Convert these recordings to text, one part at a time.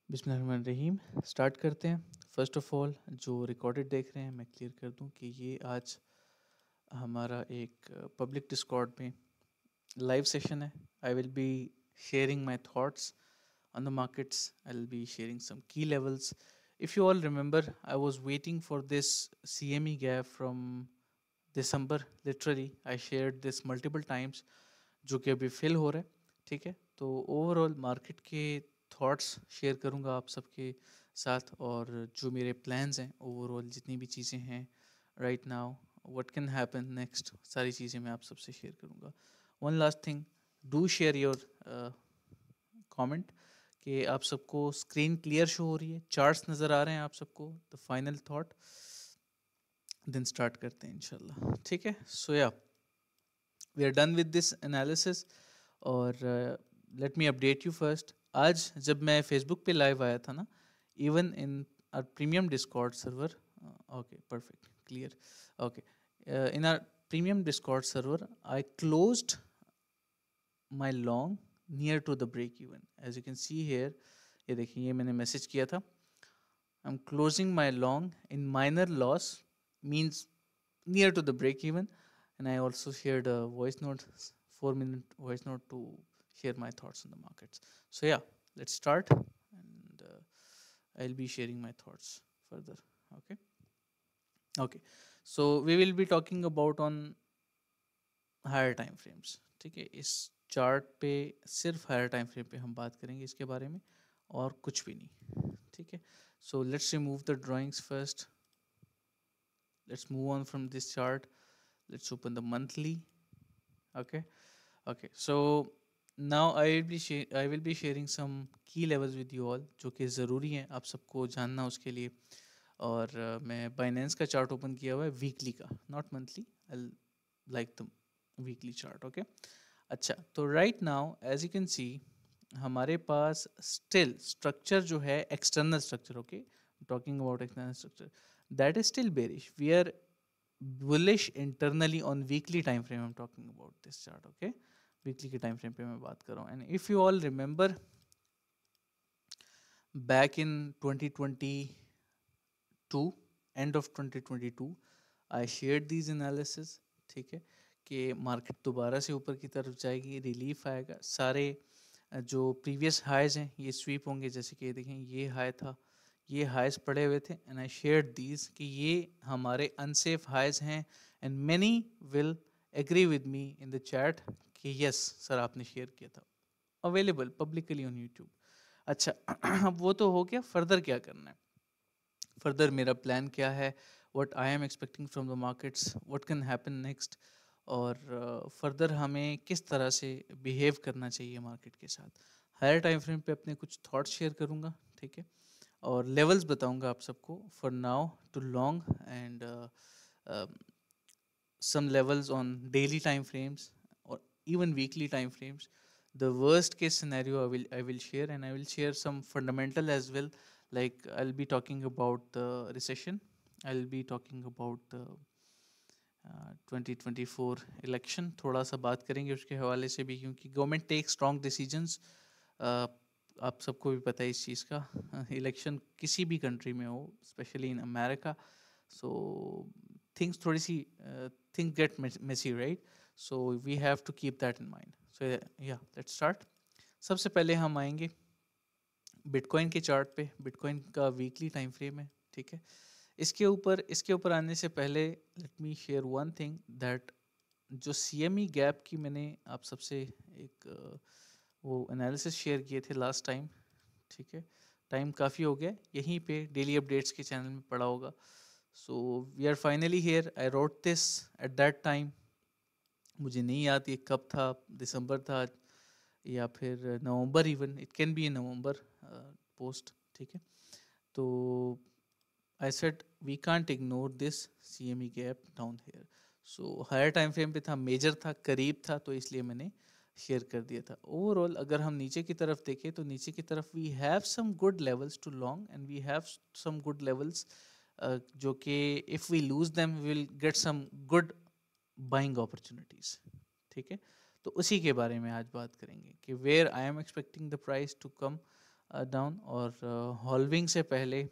बिस्मिल्लाहिर्रहमानिर्रहीम स्टार्ट करते हैं। फर्स्ट ऑफ ऑल जो रिकॉर्डेड देख रहे हैं मैं क्लियर कर दूं कि ये आज हमारा एक पब्लिक डिस्कॉर्ड में लाइव सेशन है। आई will be sharing my thoughts on the markets. I'll be sharing some key levels. If you all remember, I was waiting for this CME gap from December. Literally, I shared this multiple times, जो कि अभी fill हो रहा है। ठीक है, तो overall market के थॉट्स शेयर करूँगा आप सबके साथ, और जो मेरे प्लान्स हैं ओवरऑल जितनी भी चीज़ें हैं right now, what can happen next, सारी चीज़ें मैं आप सबसे शेयर करूँगा। One last thing, do share your comment कि आप सबको स्क्रीन क्लियर शो हो रही है, चार्ट्स नज़र आ रहे हैं आप सबको, the final thought, then start करते हैं इंशाल्लाह। ठीक है, so yeah we are done with this analysis. और let me update you first, आज जब मैं फेसबुक पे लाइव आया था ना, even in our premium Discord server, okay perfect clear, okay, in our premium Discord server I closed my long near to the break even, as you can see here। ये देखिए, ये मैंने message किया था, I'm closing my long in minor loss, means near to the break even, and I also shared a voice note, 4-minute voice note to share my thoughts on the markets. So yeah, let's start, and I'll be sharing my thoughts further. Okay, so we will be talking about on higher time frames. ठीक है, इस chart पे सिर्फ higher time frame पे हम बात करेंगे इसके बारे में, और कुछ भी नहीं। ठीक है, so let's remove the drawings first, let's move on from this chart, let's open the monthly. Okay okay, so now I will be sharing some key levels with you all, जो कि ज़रूरी हैं आप सबको जानना उसके लिए। और मैं बाइनेंस का चार्ट ओपन किया हुआ है वीकली का, not monthly, I like the weekly chart. Okay, अच्छा, तो right now as you can see हमारे पास स्टिल स्ट्रक्चर जो है external structure, okay, talking about external structure, that is still bearish. We are bullish internally on weekly time frame, I am talking about this chart. Okay, weekly के time frame पे मैं बात कर रहा हूँ। And if you all remember back in 2022, end of 2022, I shared these analysis. ठीक है, कि मार्केट दोबारा से ऊपर की तरफ जाएगी, रिलीफ आएगा, सारे जो प्रीवियस हाइज हैं ये स्वीप होंगे। जैसे कि देखें, ये हाई था, ये हाइज पड़े हुए थे, एंड आई शेयर्ड दीज कि ये हमारे अनसेफ हाइज हैं, and many will agree with me in the chat कि यस सर आपने शेयर किया था, अवेलेबल पब्लिकली ऑन यूट्यूब। अच्छा, अब वो तो हो गया, फर्दर क्या करना है, फर्दर मेरा प्लान क्या है, what I am expecting from the markets, what can happen next, और फर्दर हमें किस तरह से बिहेव करना चाहिए मार्केट के साथ। हायर टाइम फ्रेम पे अपने कुछ थॉट्स शेयर करूँगा, ठीक है, और लेवल्स बताऊँगा आप सबको for now to long, and some levels on daily time frames or even weekly time frames. The worst case scenario I will share, and I will share some fundamental as well, like I'll be talking about the recession, I'll be talking about the 2024 election, थोड़ा सा बात करेंगे उसके हवाले से भी, क्योंकि government take strong decisions, आप सबको भी पता है इस चीज़ का। इलेक्शन किसी भी कंट्री में हो, specially in America, so things थोड़ी सी thing get messy, right, so we have to keep that in mind. So या लेट्स स्टार्ट। सबसे पहले हम आएंगे बिटकॉइन के चार्ट पे, बिटकॉइन का वीकली टाइम फ्रेम है। ठीक है, इसके ऊपर आने से पहले late me share one thing, that जो CME गैप की मैंने आप सबसे एक वो एनालिसिस शेयर किए थे लास्ट टाइम। ठीक है, टाइम काफ़ी हो गया, यहीं पे डेली अपडेट्स के चैनल में पड़ा होगा। So we are finally here, I wrote this at that time, मुझे नहीं याद ये कब था, दिसंबर था या फिर नवंबर, even it can be in November post. ठीक है, तो I said we can't ignore this CME gap down here. So higher time frame पे था, मेजर था, करीब था, तो इसलिए मैंने शेयर कर दिया था। ओवरऑल अगर हम नीचे की तरफ देखें तो नीचे की तरफ we have some good levels to long, and we have some good levels जो कि if we lose them we will get some good buying opportunities. ठीक है, तो उसी के बारे में आज बात करेंगे कि where I am expecting the price to come down, और हॉल्विंग से पहले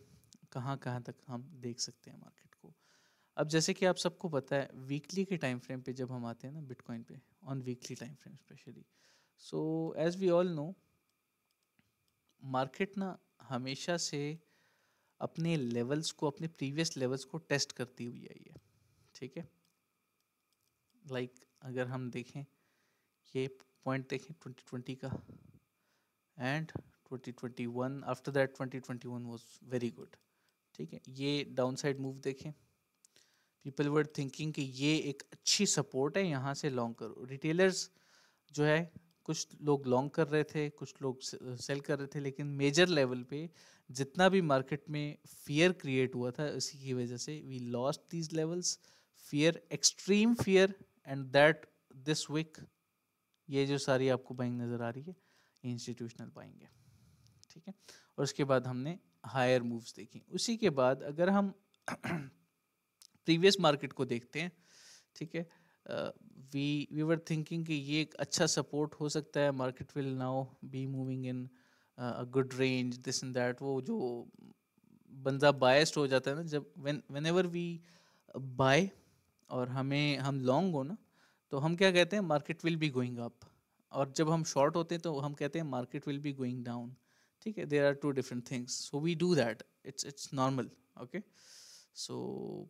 कहाँ कहाँ तक हम देख सकते हैं मार्केट को। अब जैसे कि आप सबको पता है, वीकली के टाइम फ्रेम पे जब हम आते हैं ना बिटकॉइन पे, on weekly time frame specially, so as we all know, market ना हमेशा से अपने लेवल्स को, अपने प्रीवियस लेवल्स को टेस्ट करती हुई आई है, ठीक है। अगर हम देखें, ये पॉइंट देखें 2020 का, and 2021, after that 2021 was very good, ठीक है। ये डाउन साइड मूव देखें, पीपल वर थिंकिंग कि ये एक अच्छी सपोर्ट है, यहाँ से लॉन्ग करो। रिटेलर्स जो है, कुछ लोग लॉन्ग कर रहे थे, कुछ लोग सेल कर रहे थे, लेकिन मेजर लेवल पे जितना भी मार्केट में फियर क्रिएट हुआ था, इसी की वजह से we lost these levels, fear, extreme fear, and that this week ये जो सारी आपको बाइंग नज़र आ रही है, इंस्टीट्यूशनल बाइंग है, ठीक है। और उसके बाद हमने हायर मूव्स देखी। उसी के बाद अगर हम प्रीवियस मार्केट को देखते हैं, ठीक है, वी वर थिंकिंग कि ये एक अच्छा सपोर्ट हो सकता है, market will now be moving in a good range, this and that. वो जो बंदा बायस्ड हो जाता है ना, जब व्हेनेवर वी बाय और हम लॉन्ग हो ना, तो हम क्या कहते हैं, market will be going up, और जब हम शॉर्ट होते हैं तो हम कहते हैं market will be going down, ठीक है। There are two different things, so we do that, it's normal, okay. So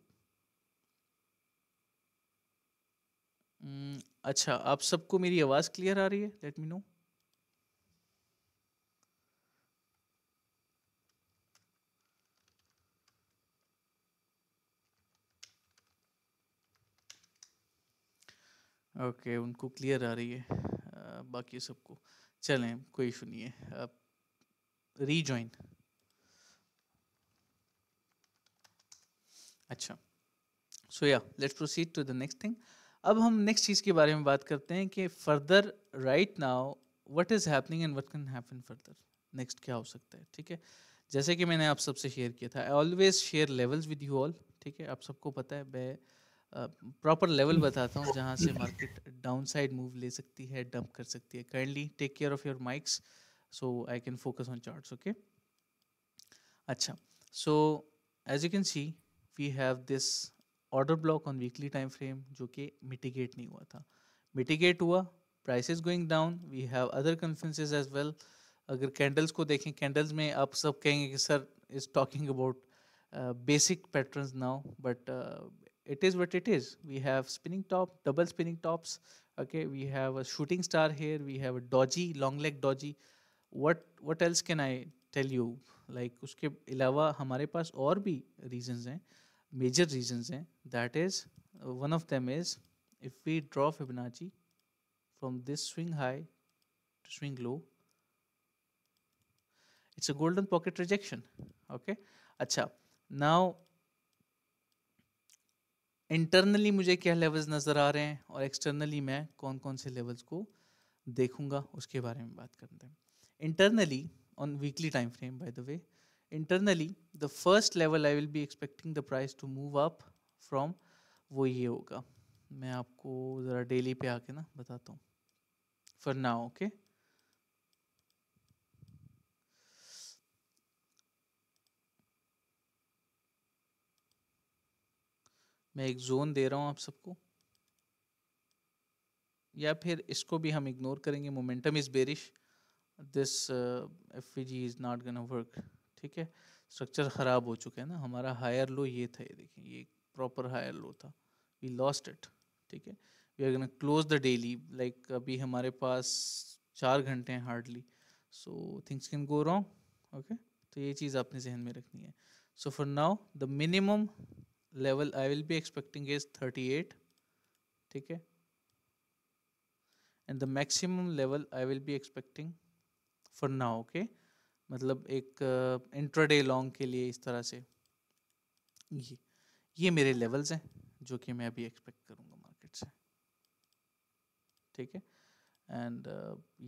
अच्छा, आप सबको मेरी आवाज़ क्लियर आ रही है? Let me know. ओके, उनको क्लियर आ रही है, बाकी सबको चलें, कोई इशू नहीं है। रीजॉइन, अच्छा, सो या let's proceed to the next thing. अब हम नेक्स्ट चीज़ के बारे में बात करते हैं कि further right now what is happening and what can happen further, next क्या हो सकता है, ठीक है। जैसे कि मैंने आप सबसे शेयर किया था, I always share levels with you all, ठीक है। आप सबको पता है, मैं प्रॉपर लेवल बताता हूँ जहाँ से मार्केट डाउन साइड मूव ले सकती है, डंप कर सकती है। Kindly take care of your mics so I can focus on charts, okay. अच्छा, so as you can see, we have this order block on weekly time frame जो कि mitigate नहीं हुआ था, मिटिगेट हुआ, prices going down, we have other confluences as well. अगर candles को देखें, कैंडल्स में आप सब कहेंगे कि sir is talking about basic patterns now, but it is what it is. We have spinning top, double spinning tops, okay, we have a shooting star here, we have a doji, long leg doji. What else can I tell you? Like उसके अलावा हमारे पास और भी reasons हैं, major reasons हैं, that is one of them is if we draw Fibonacci from this swing high to swing low, it's a golden pocket rejection, okay. अच्छा, now internally मुझे क्या लेवल्स नज़र आ रहे हैं और एक्सटर्नली मैं कौन कौन से लेवल्स को देखूंगा, उसके बारे में बात करते हैं। Internally on weekly time frame, by the way, internally the first level I will be expecting the price to move up from, वो ये होगा, मैं आपको ज़रा डेली पे आके ना बताता हूँ फॉर नाउ, ओके। मैं एक जोन दे रहा हूँ आप सबको, या फिर इसको भी हम इग्नोर करेंगे, momentum is bearish, this FVG is not gonna work, ठीक है। स्ट्रक्चर ख़राब हो चुका है ना, हमारा हायर लो ये था, ये देखिए, ये प्रॉपर हायर लो था, वी लॉस्ट इट, ठीक है। We are gonna close the daily, like अभी हमारे पास 4 घंटे हैं hardly, so things can go wrong, okay. तो ये चीज़ आपने जहन में रखनी है। So for now the minimum level I will be expecting is 38, ठीक है, and the maximum level I will be expecting for now, okay. मतलब एक इंट्राडे लॉन्ग के लिए इस तरह से ये ये मेरे लेवल्स हैं जो कि मैं अभी एक्सपेक्ट करूँगा मार्केट से, ठीक है। एंड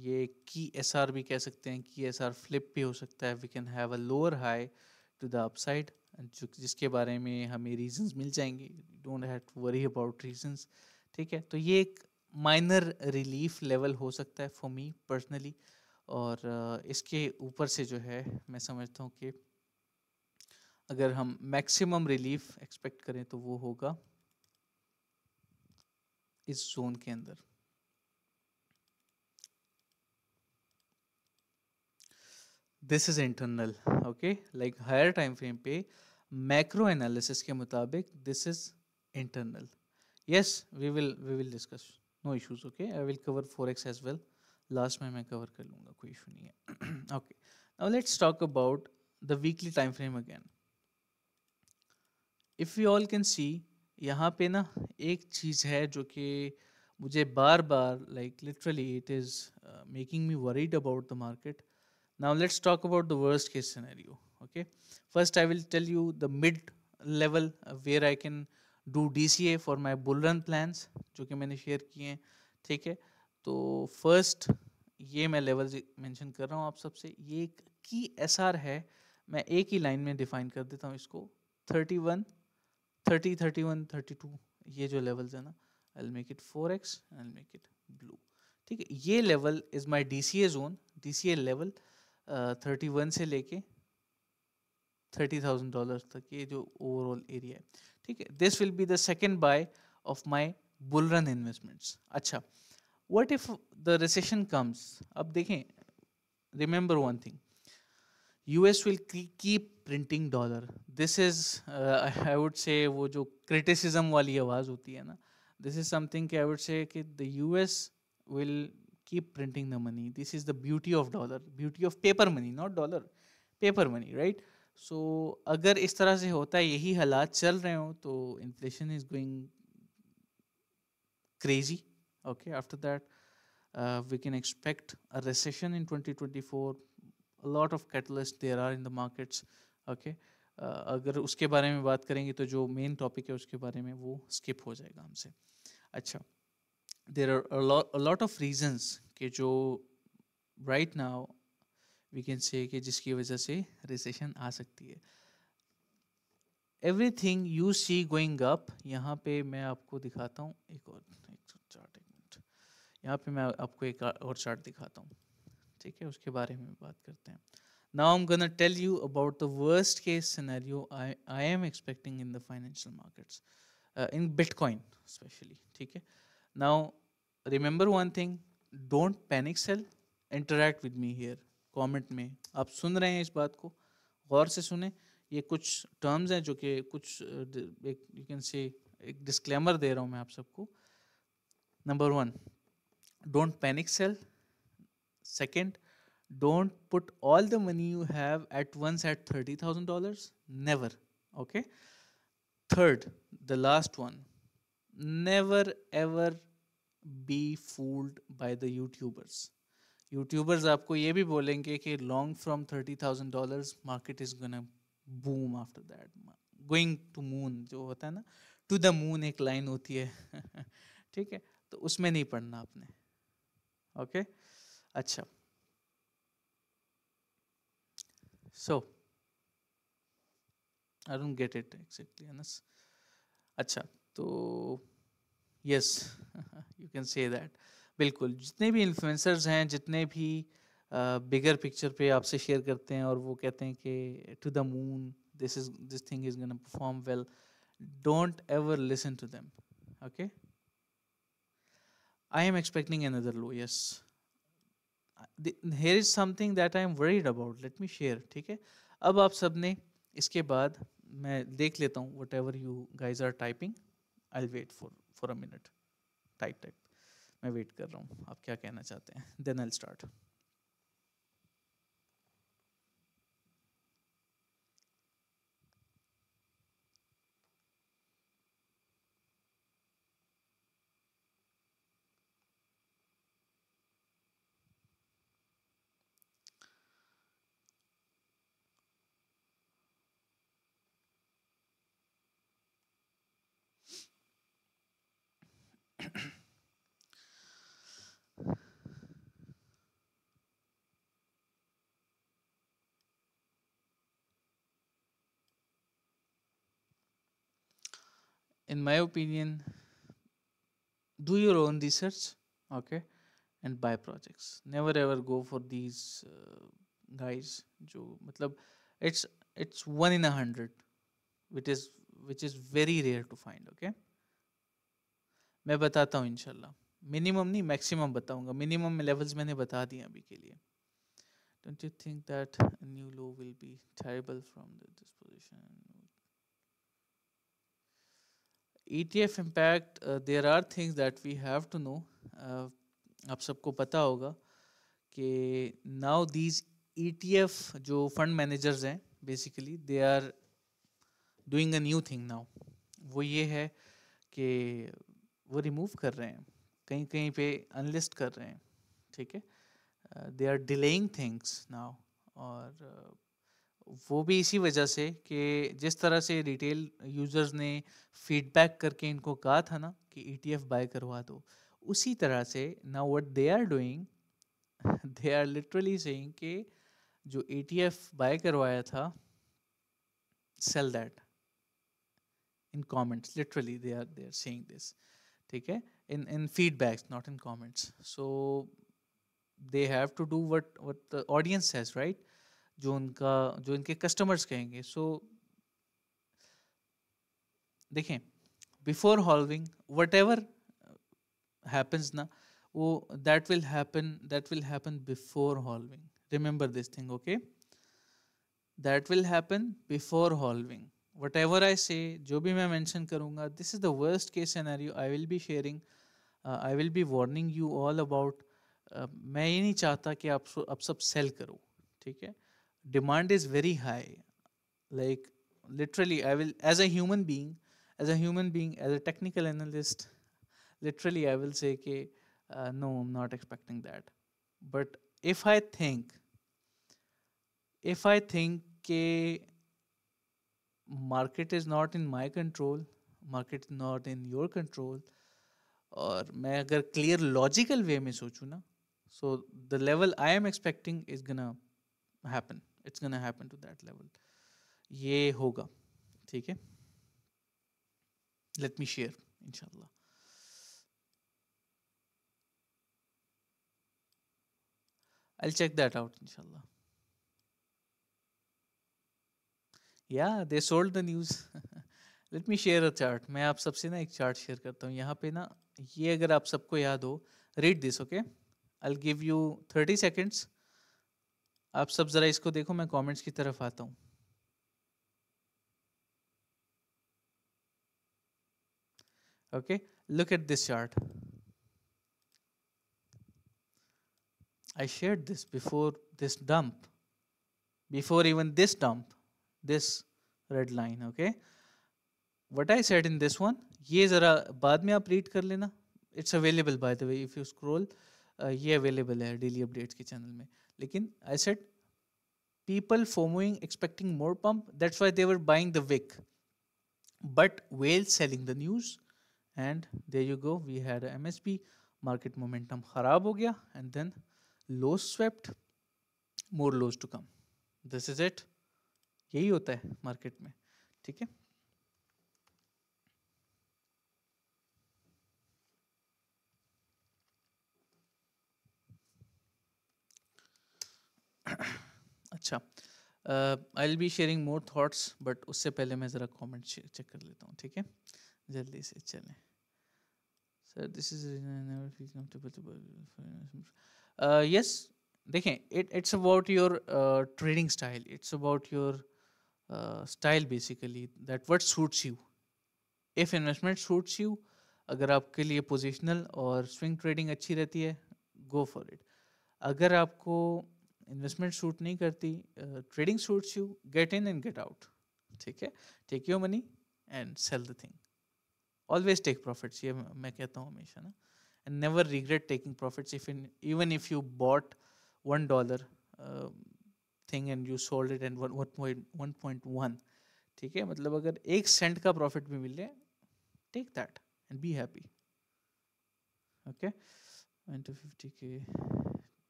ये की एस आर भी कह सकते हैं, की एस आर फ्लिप भी हो सकता है, we can have a lower high to the upside, जो जिसके बारे में हमें रीजंस मिल जाएंगे, don't have to worry about reasons, ठीक है। तो ये एक माइनर रिलीफ लेवल हो सकता है फॉर मी पर्सनली, और इसके ऊपर से जो है मैं समझता हूँ कि अगर हम मैक्सिमम रिलीफ एक्सपेक्ट करें तो वो होगा इस जोन के अंदर। This is internal, okay, like higher time frame पे मैक्रो एनालिसिस के मुताबिक this is internal. Yes, we will discuss, no issues, okay, I will cover forex as well, last में मैं कवर कर लूँगा, कोई इशू नहीं है। Okay, now let's talk about the weekly time frame again. If you all can see, यहाँ पे ना एक चीज़ है जो कि मुझे बार बार like literally it is making me worried about the market. Now let's talk about the worst case scenario, okay. First I will tell you the mid level where I can do DCA for my bull run plans, जो कि मैंने share किए हैं, ठीक है। तो first ये मैं लेवल मेंशन कर रहा हूँ आप सबसे, ये एक की SR है, मैं एक ही लाइन में डिफाइन कर देता हूँ इसको, 31 30 31 32, ये जो लेवल्स है ना, I will make it 4x, I will make it blew, ठीक है। ये level is my DCA zone, DCA level 31 से लेके $30,000 तक, ये जो ओवरऑल एरिया है, ठीक है। This will be the second buy of my bull run investments. अच्छा, what if the recession comes, अब देखें, remember one thing, US will keep printing dollar. This is I would say वो जो criticism वाली आवाज होती है ना, this is something कि I would say कि the US will keep printing the money. This is the beauty of dollar, beauty of paper money, not dollar, paper money, right? So अगर इस तरह से होता है, यही हालात चल रहे हो, तो inflation is going crazy. Okay, after that we can expect a recession in 2024. A lot of catalysts there are in the markets, okay. अगर उसके बारे में बात करेंगे तो जो मेन टॉपिक है उसके बारे में वो स्किप हो जाएगा हमसे। अच्छा, there are a lot of reasons कि जो right now we can say कि जिसकी वजह से रिसेशन आ सकती है। Everything you see going up, यहाँ पे मैं आपको दिखाता हूँ एक और एक चार्ट, एक मिनट, यहाँ पे मैं आपको एक और चार्ट दिखाता हूँ, ठीक है, उसके बारे में बात करते हैं। Now I'm gonna tell you about the worst case scenario I am expecting in the financial markets, in Bitcoin especially, ठीक है। Now remember one thing, don't panic sell, interact with me here, comment में आप सुन रहे हैं इस बात को, गौर से सुने। ये कुछ टर्म्स हैं जो कि कुछ एक यू कैन से एक डिस्क्लेमर दे रहा हूँ मैं आप सबको। Number 1, don't panic sell. Second, don't put all the money you have at once at $30,000, never, okay. Third, the last one, never ever be fooled by the YouTubers आपको ये भी बोलेंगे कि long from $30,000 market is gonna boom after that, going to moon जो होता है ना, to the moon एक लाइन होती है ठीक है, तो उसमें नहीं पढ़ना आपने, ओके। अच्छा, so I don't get it exactly, Anas. अच्छा, तो yes you can say that, बिल्कुल, जितने भी इन्फ्लुएंसर्स हैं, जितने भी बिगर पिक्चर पे आपसे शेयर करते हैं और वो कहते हैं कि to the moon, this thing is gonna perform well, don't ever listen to them, okay. I am expecting another low, yes, here is something that I am worried about, let me share, ठीक है। अब आप सब ने इसके बाद मैं देख लेता हूँ what ever you guys are typing, I wait for a minute, type मैं वेट कर रहा हूँ आप क्या कहना चाहते हैं, then I start. In my opinion, do your own research, okay, and buy projects. Never ever go for these guys जो मतलब it's it's one in a hundred, which is which is very rare to find. Okay, मैं बताता हूँ इंशाल्लाह. Minimum नहीं, maximum बताऊंगा. Minimum में levels मैंने बता दिए अभी के लिए. Don't you think that a new law will be terrible from the disposition? ETF impact, there are things that we have to know. आप सबको पता होगा कि now these ETF जो fund managers हैं basically they are doing a new thing now. वो ये है कि वो रिमूव कर रहे हैं, कहीं कहीं पे अनलिस्ट कर रहे हैं. ठीक है, they are delaying things now. और वो भी इसी वजह से कि जिस तरह से रिटेल यूजर्स ने फीडबैक करके इनको कहा था ना कि ETF बाय करवा दो, उसी तरह से now what they are doing, they are literally saying कि जो ETF बाय करवाया था, sell that in comments. Literally they are saying this. ठीक है, in feedbacks, not in comments. So they have to do what the audience says, right? जो इनके customers कहेंगे. So देखें, before halving whatever happens ना, वो that will happen before halving. Remember this thing, okay? That will happen before halving. Whatever I say, जो भी मैं mention करूँगा, this is the worst case scenario. I will be sharing, I will be warning you all about. मैं ये नहीं चाहता कि आप सब sell करो. ठीक है, demand is very high. Like literally, I will, as a human being, as a technical analyst, literally I will say कि no, I'm not expecting that. But if I think कि market is not in my control, market is not in your control, और मैं अगर clear logical way में सोचूं ना, so the level I am expecting is gonna happen. It's gonna happen to that level. ये होगा. ठीक है, let me share inshallah. I'll check that out inshallah. Yeah, they sold the news. Let me share a chart. मैं आप सबसे ना एक chart share करता हूँ यहाँ पे ना. ये अगर आप सबको याद हो, read this, okay? I'll give you 30 seconds. आप सब जरा इसको देखो, मैं कमेंट्स की तरफ आता हूँ. Okay, look at this chart. I shared this before this dump, before even this dump, this red line. Okay, what I said in this one, ये जरा बाद में आप read कर लेना. It's available by the way if you scroll. ये available है daily updates के channel में. लेकिन I said people FOMOing, expecting more pump. That's why they were buying the wick. But whales selling the news, and there you go. We had a MSP market momentum खराब हो गया, and then lows swept, more lows to come. This is it. यही होता है market में. ठीक है, अच्छा. I'll be sharing more thoughts, but उससे पहले मैं ज़रा कमेंट चेक कर लेता हूँ. ठीक है, जल्दी से चलें. Sir this is never feel comfortable. Yes, देखें, it's about your trading style. It's about your style basically, that what suits you. If investment suits you, अगर आपके लिए पोजिशनल और स्विंग ट्रेडिंग अच्छी रहती है, गो फॉर इट. अगर आपको इन्वेस्टमेंट सूट नहीं करती, trading suits you, get in and get out. ठीक है, take your money and sell the thing. Always take profits, ये मैं कहता हूँ हमेशा ना. And never regret taking profits even if you bought $1 thing and you sold it and 1.1. ठीक है, मतलब अगर 1 सेंट का प्रॉफिट भी मिल जाए, take that and be happy. Okay, went to 50K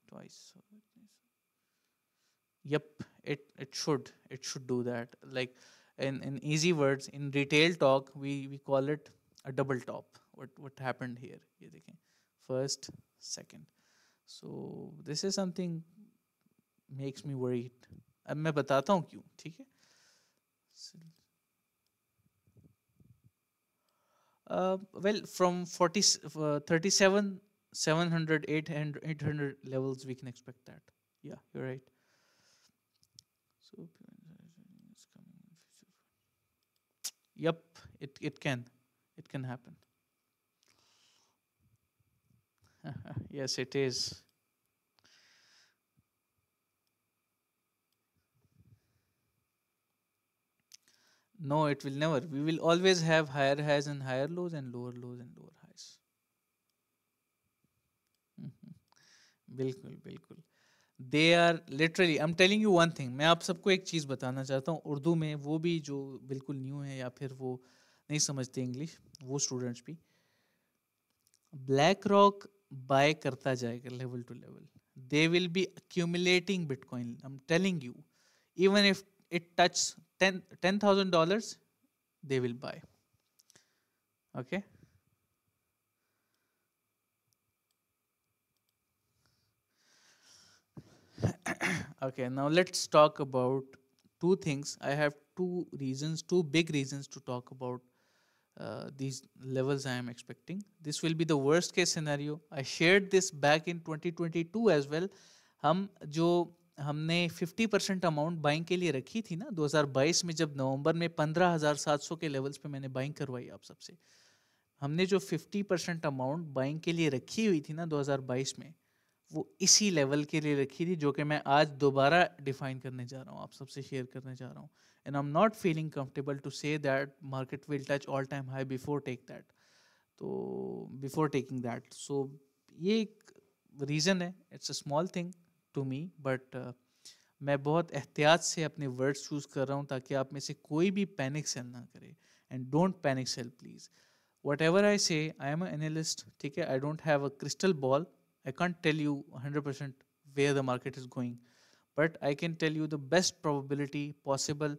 twice. Yep, it should do that. Like in easy words, in retail talk, we call it a double top. What happened here? ये देखें, first, second. So this is something makes me worried. अब मैं बताता हूँ क्यों, ठीक है. Well, from 40, 37, 700, 800, 800 levels, we can expect that. Yeah, you're right. So, yep, it can. It can happen. Yes, it is. No, it will never. We will always have higher highs and higher lows and lower lows and lower highs. Mhm. बिल्कुल बिल्कुल. They are literally, I am telling you one thing. मैं आप सबको एक चीज़ बताना चाहता हूँ उर्दू में, वो भी जो बिल्कुल न्यू है या फिर वो नहीं समझते इंग्लिश, वो स्टूडेंट्स भी. ब्लैक रॉक बाय करता जाएगा level to level. They will be accumulating bitcoin. I'm telling you, even if it touches $10,000, they will buy. Okay. Okay, now let's talk about two things. I have two reasons, two big reasons to talk about these levels I am expecting. This will be the worst case scenario. I shared this back in 2022 as well. हम जो हमने 50% amount buying के लिए रखी थी ना 2022 में, जब नवंबर में 15,700 के लेवल्स पे मैंने बाइंग करवाई आप सबसे. हमने जो 50% अमाउंट बाइंग के लिए रखी हुई थी ना 2022 में, वो इसी लेवल के लिए रखी थी, जो कि मैं आज दोबारा डिफाइन करने जा रहा हूँ, आप सबसे शेयर करने जा रहा हूँ. And I am not feeling comfortable to say that market will touch all time high before take that. तो बिफोर टेकिंग दैट, सो ये एक रीज़न है. It's a small thing to me, but मैं बहुत एहतियात से अपने वर्ड्स चूज़ कर रहा हूँ ताकि आप में से कोई भी पैनिक सेल ना करे. And don't panic sell please. whatever I say, I am an analyst. ठीक है, I don't have a crystal ball. I can't tell you 100% where the market is going, but I can tell you the best probability possible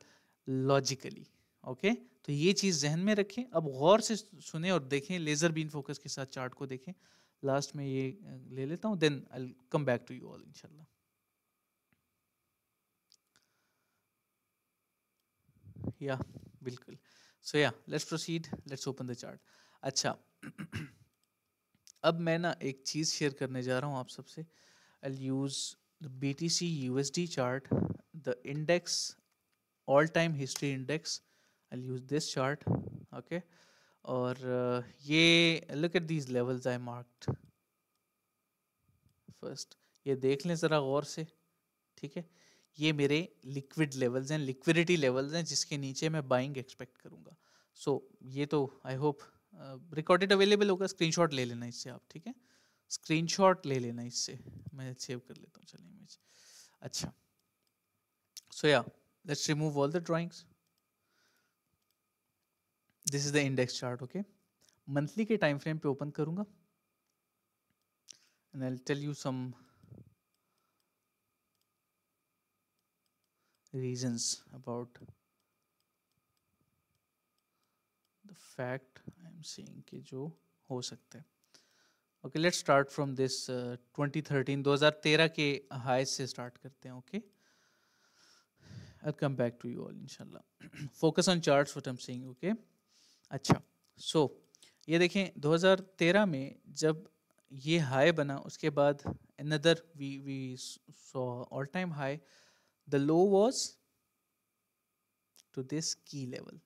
logically. Okay, तो ये चीज़ जहन में रखें. अब गौर से सुने और देखें, लेज़र बीन फोकस के साथ चार्ट को देखें. लास्ट में ये ले लेता हूँ, then I will come back to you all इंशाल्लाह. या बिल्कुल. सो या let's proceed, let's open the chart. अच्छा. अब मैं ना एक चीज़ शेयर करने जा रहा हूँ आप सबसे. I use the BTC USD chart, the index, all time history index. I use this chart. Okay. और ये look at these levels I marked first. ये देख लें ज़रा गौर से. ठीक है, ये मेरे लिक्विड लेवल्स हैं, लिक्विडिटी लेवल्स हैं, जिसके नीचे मैं बाइंग एक्सपेक्ट करूँगा. सो ये तो आई होप रिकॉर्डेड अवेलेबल होगा. स्क्रीनशॉट ले लेना इससे आप. ठीक है, स्क्रीनशॉट ले लेना इससे. मैं सेव कर लेता हूँ, चलिए इमेज. अच्छा. सो या let's remove all the drawings. This is the index chart. Okay, monthly के टाइम फ्रेम पे ओपन करूँगा and I will tell you some reasons about the fact I am saying कि जो हो सकता है. Okay, let's start from this 2013 के high से स्टार्ट करते हैं. Okay, I come back to you all इंशाल्लाह. Focus on charts what I am saying. Okay. अच्छा, सो ये देखें 2013 में जब ये हाई बना, उसके बाद another we saw all time high. The low was to this key level.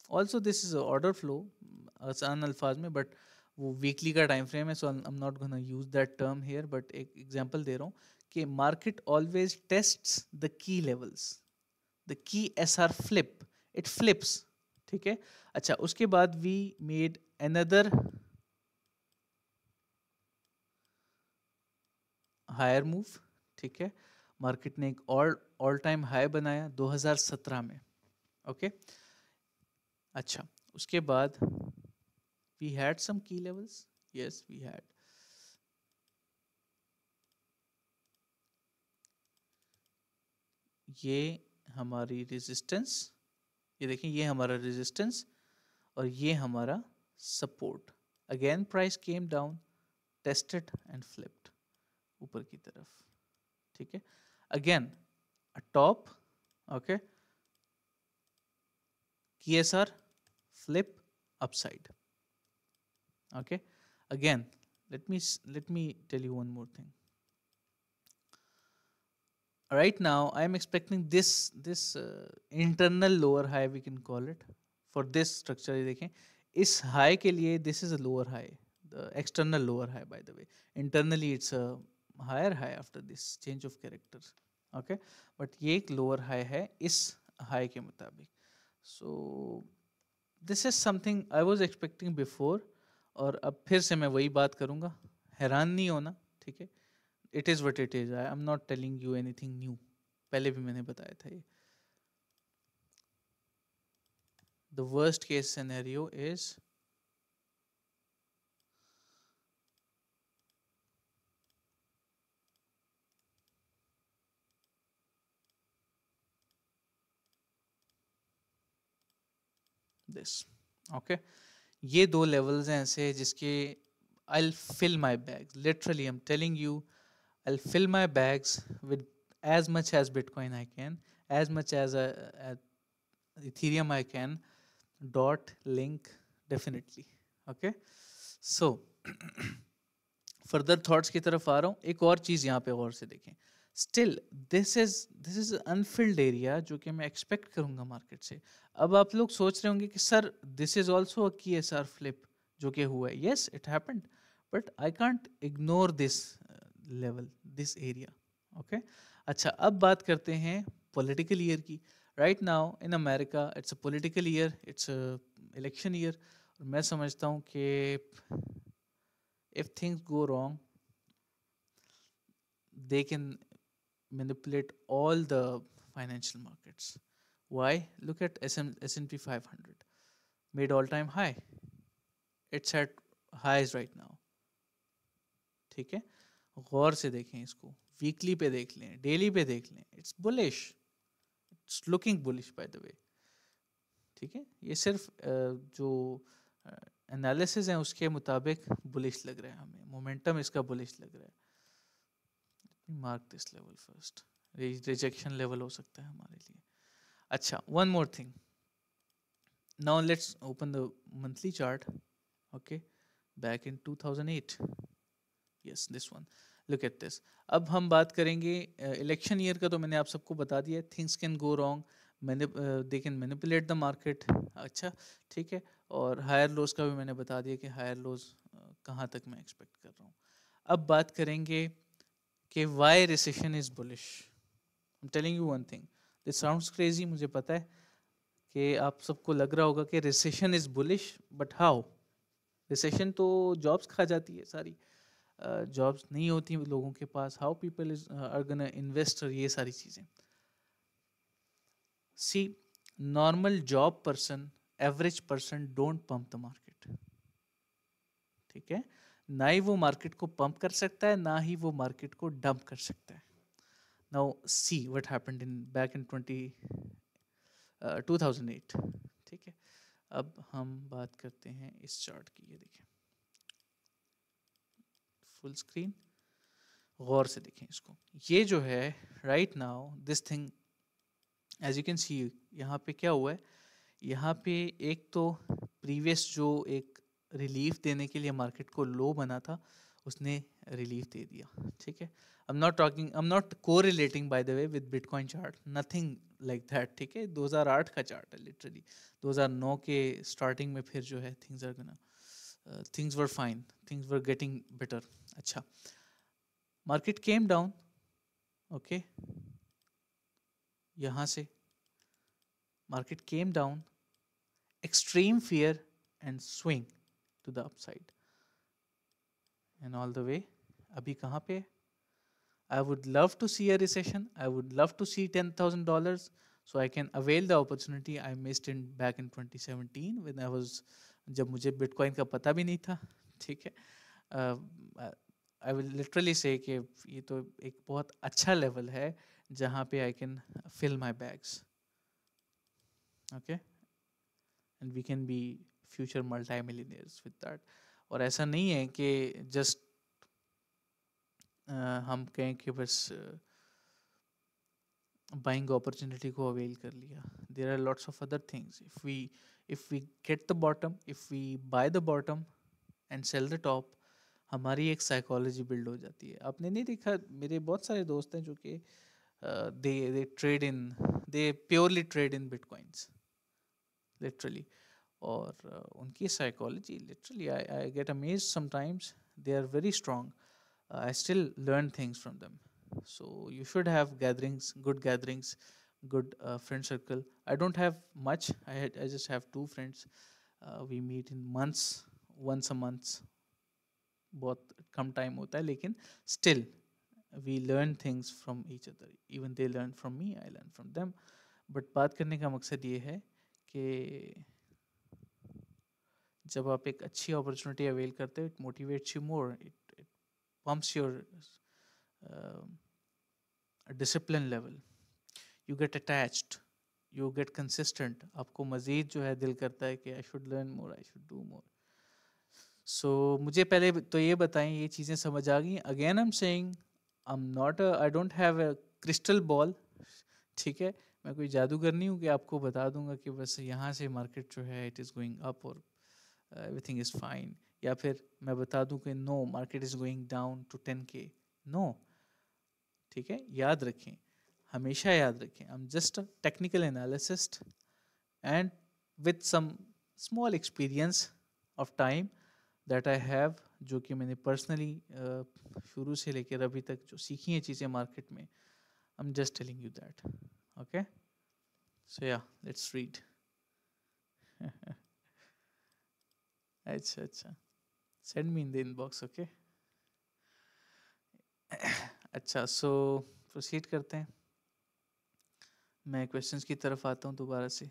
Also this is order flow आसान अल्फाज में, बट वो वीकली का टाइम फ्रेम है, so I am not gonna use that term here. But एक example दे रहा हूँ कि market always tests the key levels. The key SR flip, it flips. ठीक है. अच्छा, उसके बाद we made another higher move. ठीक है, मार्केट ने एक ऑल टाइम हाई बनाया 2017 में. ओके. अच्छा, उसके बाद we had some key levels. Yes, we had. ये हमारी रेजिस्टेंस, ये देखें, ये हमारा रेजिस्टेंस और ये हमारा support. Again price came down, tested and flipped. ऊपर की तरफ, ठीक है। Again a top, okay, KSR flip upside, okay. Again, let me tell you one more thing. Right now I am expecting this internal lower high, we can call it, for this structure. ये देखें, इस high के लिए this is a lower high, the external lower high, by the way. Internally it's a higher high after this change of character, okay, but ये एक lower high है इस high के मुताबिक. So this is something I was expecting before, और अब फिर से मैं वही बात करूँगा, हैरान नहीं होना, ठीक है। It is what it is, I am not telling you anything new, पहले भी मैंने बताया था ये. The worst case scenario is this, okay. ये दो लेवल्स हैं ऐसे जिसके I'll fill my bags. Literally, I'm telling you, I'll fill my bags with as much as Bitcoin I can, as much as Ethereum I can. Dot link definitely. Okay. So further thoughts की तरफ आ रहा हूँ. एक और चीज़ यहाँ पे गौर से देखें. Still this is Anfield area जो कि मैं एक्सपेक्ट करूँगा मार्केट से. अब आप लोग सोच रहे होंगे कि sir this is also a KSR flip जो कि हुआ है. Yes, it happened, but I can't ignore this level, this area, okay. अच्छा, अब बात करते हैं पॉलिटिकल ईयर की. Right now in America it's a political year, it's election year. और मैं समझता हूँ कि if things go wrong, they can manipulate all the financial markets. Why? Look at S&P 500 made all time high. It's at highs right now. ठीक है, गौर से देखें इसको, वीकली पे देख लें, डेली पे देख लें. It's bullish, it's looking bullish by the वे. ठीक है, ये सिर्फ जो एनालिसिस है उसके मुताबिक बुलिश लग रहा है हमें, मोमेंटम इसका बुलिश लग रहा है. Mark this level first, rejection level हो सकता है हमारे लिए. अच्छा, one more thing. Now let's open the monthly chart, okay, back in 2008. Yes, this one, look at this. अब हम बात करेंगे इलेक्शन ईयर का. तो मैंने आप सबको बता दिया, थिंग्स कैन गो रॉन्ग, मैंने they can manipulate the market. अच्छा, ठीक है. और हायर लोज का भी मैंने बता दिया कि हायर लोज कहाँ तक मैं एक्सपेक्ट कर रहा हूँ. अब बात करेंगे कि why recession is bullish. I am telling you one thing, this sounds crazy, मुझे पता है कि आप सबको लग रहा होगा कि recession is bullish, but how? Recession तो जॉब्स खा जाती है सारी, जॉब्स नहीं होती लोगों के पास. How people is are gonna invest, ये सारी चीज़ें. See, normal job person, average person don't pump the market. ठीक है, ना ही वो मार्केट को पंप कर सकता है, ना ही वो मार्केट को डंप कर सकता है. Now see what happened in back in 2008. ठीक है, अब हम बात करते हैं इस चार्ट की. ये देखें, फुल स्क्रीन, गौर से देखें इसको. ये जो है right now this thing, as you can see, यहाँ पे क्या हुआ है, यहाँ पे एक तो प्रीवियस जो एक रिलीफ देने के लिए मार्केट को लो बना था, उसने रिलीफ दे दिया. ठीक है, I am not correlating bye the way with bitcoin chart, nothing like that. ठीक है, 2008 का चार्ट है लिटरली. 2009 के स्टार्टिंग में फिर जो है things are gonna, things were fine, things were getting better. अच्छा, मार्केट केम डाउन, ओके, यहाँ से market came down, extreme fear and swing to the upside and all the way. अभी कहाँ पे? I would love to see a recession. I would love to see $10,000 so I can avail the opportunity I missed in back in 2017 when I was, जब मुझे bitcoin का पता भी नहीं था. ठीक है, आई विल लिटरली से कि ये तो एक बहुत अच्छा लेवल है जहाँ पे I can fill my bags, okay, and we can be future multi millionaires with that. और ऐसा नहीं है कि जस्ट हम कहें कि बस बाइंग अपॉर्चुनिटी को अवेल कर लिया. There are lots of other things. If we get the bottom, if we buy the bottom and sell the top, हमारी एक साइकोलॉजी बिल्ड हो जाती है. आपने नहीं देखा, मेरे बहुत सारे दोस्त हैं जो कि they trade in, they purely trade in bitcoins literally. और उनकी psychology literally, I get amazed sometimes. They are very strong. I still learn things from them. So you should have gatherings, good friend circle. I don't have much. I just have two friends. We meet in months, once a month. बहुत कम time होता है, लेकिन still we learn things from each other. Even they learn from me, I learn from them. But बात करने का मकसद ये है कि जब आप एक अच्छी अपॉर्चुनिटी अवेल करते हो, it motivates you more. It pumps your discipline level. You get attached, you get consistent. आपको मज़ीद जो है दिल करता है कि I should learn more, I should do more. So मुझे पहले तो ये बताएं, ये चीज़ें समझ आ गई. Again I'm saying I don't have a crystal ball. ठीक है, मैं कोई जादूगर नहीं हूँ कि आपको बता दूंगा कि बस यहाँ से मार्केट जो है it is going up और everything is fine. या फिर मैं बता दूं कि no, market is going down to 10K. No. ठीक है, याद रखें, हमेशा याद रखें, I am just a technical analyst and with some small experience of time that I have, जो कि मैंने पर्सनली शुरू से लेकर अभी तक जो सीखी हैं चीज़ें मार्केट में. I am just telling you that. Okay, so या लेट्स रीड. अच्छा अच्छा, send me in the inbox. Okay, अच्छा, सो प्रोसीड करते हैं. मैं क्वेश्चंस की तरफ आता हूँ दोबारा से.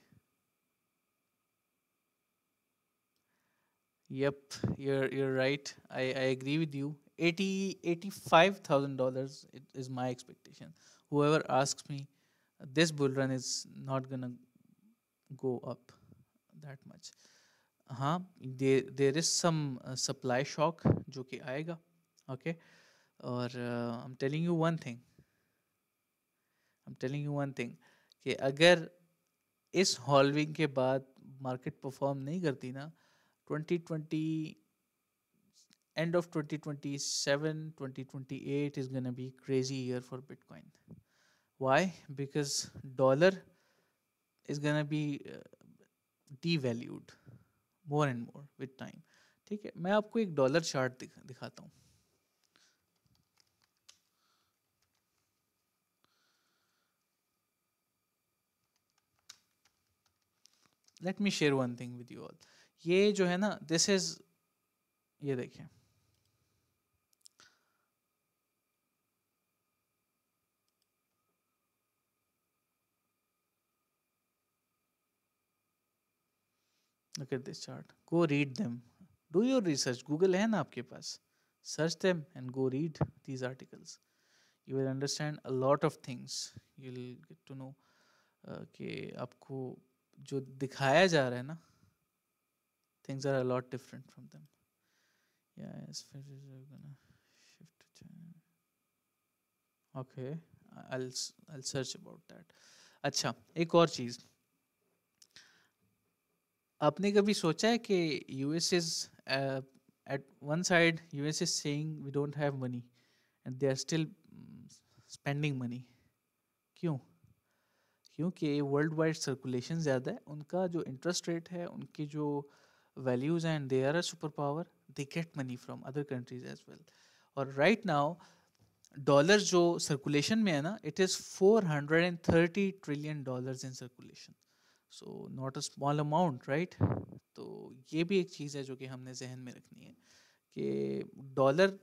Yep, you're right. I agree with you. $85,000 is my expectation. Whoever asks me, this bull run is not gonna go up that much. हाँ, there is some supply shock जो कि आएगा. Okay, और I'm telling you one thing. कि अगर इस halving के बाद मार्केट परफॉर्म नहीं करती ना, 2020 end of 2027, 2028 is going to be crazy year for Bitcoin. Why? Because dollar is going to be devalued more and more with time. ठीक है, मैं आपको एक डॉलर चार्ट दिखाता हूँ. Late me share one thing with you all. ये जो है ना, दिस इज, ये देखें, look at this chart. Go read them. Do your research. Google है ना आपके पास. Search them and go read these articles. You will understand a lot of things. You'll get to know कि आपको जो दिखाया जा रहा है ना, things are a lot different from them. Yeah, as far as we're gonna shift to China. Okay, I'll search about that. अच्छा, एक और चीज़, आपने कभी सोचा है कि US is at one side US is saying we don't have money and they are still spending money. क्यों? क्योंकि वर्ल्ड वाइड सर्कुलेशन ज़्यादा है, उनका जो इंटरेस्ट रेट है, उनकी जो वैल्यूज़ हैं, they are a super power, they get money from other countries as well. और राइट नाउ डॉलर जो सर्कुलेशन में है ना, it is $430 trillion in circulation. So not a small amount, right? तो ये भी एक चीज़ है जो कि हमने जहन में रखनी है कि dollar,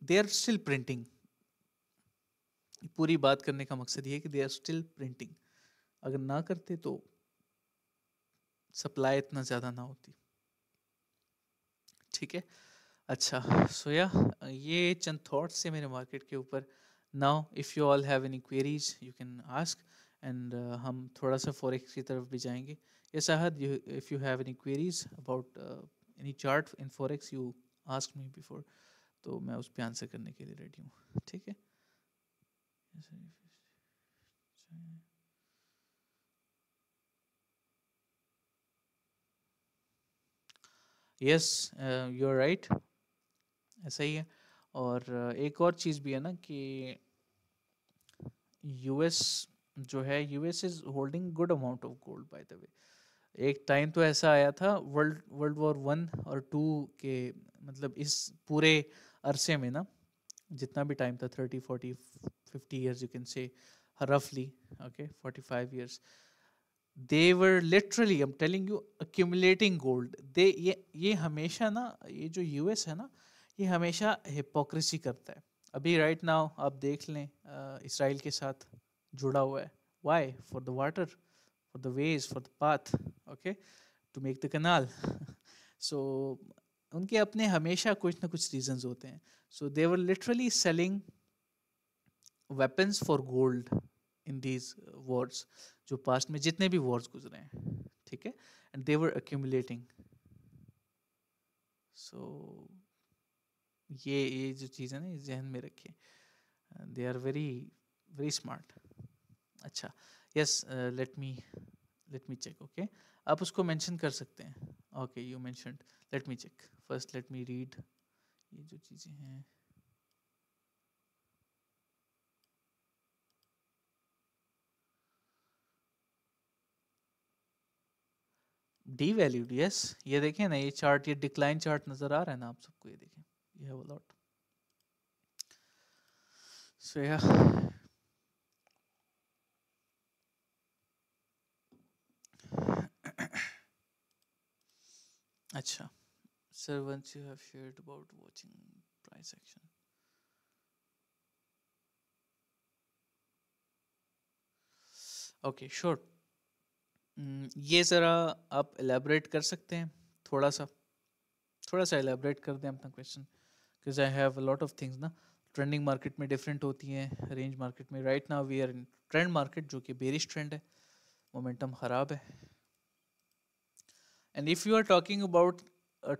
they are still printing. पूरी बात करने का मकसद ये है कि दे आर स्टिल प्रिंटिंग. अगर ना करते तो सप्लाई इतना ज़्यादा ना होती. ठीक है, अच्छा, सो या ये चंद थॉट्स से मेरे मार्केट के ऊपर. Now if you all have any queries you can ask, and हम थोड़ा सा फॉरेक्स की तरफ भी जाएंगे. ये साहद, if you have any queries about any chart in forex, you ask me before. तो मैं उस पर आंसर करने के लिए रेडी हूँ, ठीक है। यस, यू आर राइट, ऐसा ही है। और एक और चीज़ भी है ना कि यूएस जो है, US is holding good amount of gold bye the वे। एक टाइम तो ऐसा आया था वर्ल्ड वर्ल्ड वॉर वन और टू के, मतलब इस पूरे अरसे में ना, जितना भी टाइम था 30 40 50 years, यू कैन से रफली, okay 45 years, they were literally, I am telling you, accumulating gold. They ये हमेशा ना, ये जो यूएस है ना, ये हमेशा हिपोक्रेसी करता है। अभी राइट नाउ आप देख लें, इसराइल के साथ जुड़ा हुआ है। Why? For the water, for the ways, for the path, okay, to make the canal. So उनके अपने हमेशा कुछ ना कुछ रीजंस होते हैं। So they were literally selling weapons for gold in these wars, जो पास्ट में जितने भी वॉर्स गुजरे हैं, ठीक है, एंड दे वर accumulating। सो ये जो चीज़ है ना, ये जहन में रखिए, they are very very smart. अच्छा, yes, let me check, okay, आप उसको मेंशन कर सकते हैं। Okay, you mentioned, let me check first, let me read ये जो चीज़ें हैं। डी वैल्यूड, यस, ये देखें ना, ये चार्ट, ये डिक्लाइन चार्ट नजर आ रहा है ना आप सबको, ये देखें, ये हैव अ लॉट। सो या, अच्छा sir, once you have shared about watching price action, okay sure, ये ज़रा आप एलेबरेट कर सकते हैं, थोड़ा सा, थोड़ा सा एलेबरेट कर दें अपना question, because I have a lot of things ना। ट्रेंडिंग मार्केट में डिफरेंट होती हैं, रेंज मार्केट में। Right now we are in trend market, जो कि बेरिश ट्रेंड है, मोमेंटम ख़राब है। And if you are talking about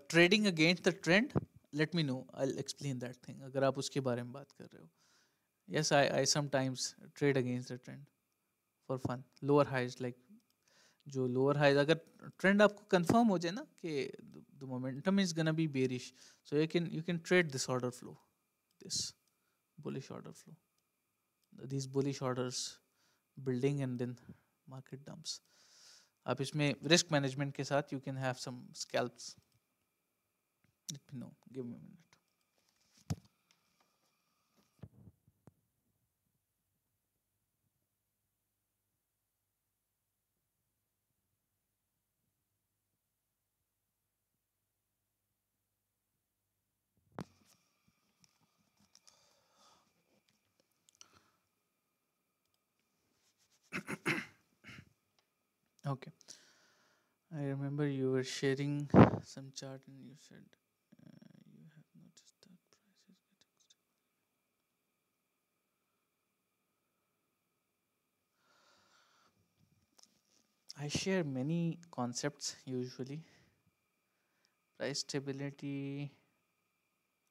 trading against the trend, let me know, I will explain that thing, अगर आप उसके बारे में बात कर रहे हो। Yes, I sometimes trade against the trend for fun, lower highs, like जो लोअर हाइज, अगर ट्रेंड आपको कंफर्म हो जाए ना कि the momentum is gonna be bearish, so you can trade this order flow, this bullish order flow, these bullish orders building and then market dumps। आप इसमें risk management के साथ you can have some scalps. Let me know, give me minute. Okay, I remember you were sharing some chart and you said you have noticed that price is getting stable. I share many concepts usually, price stability।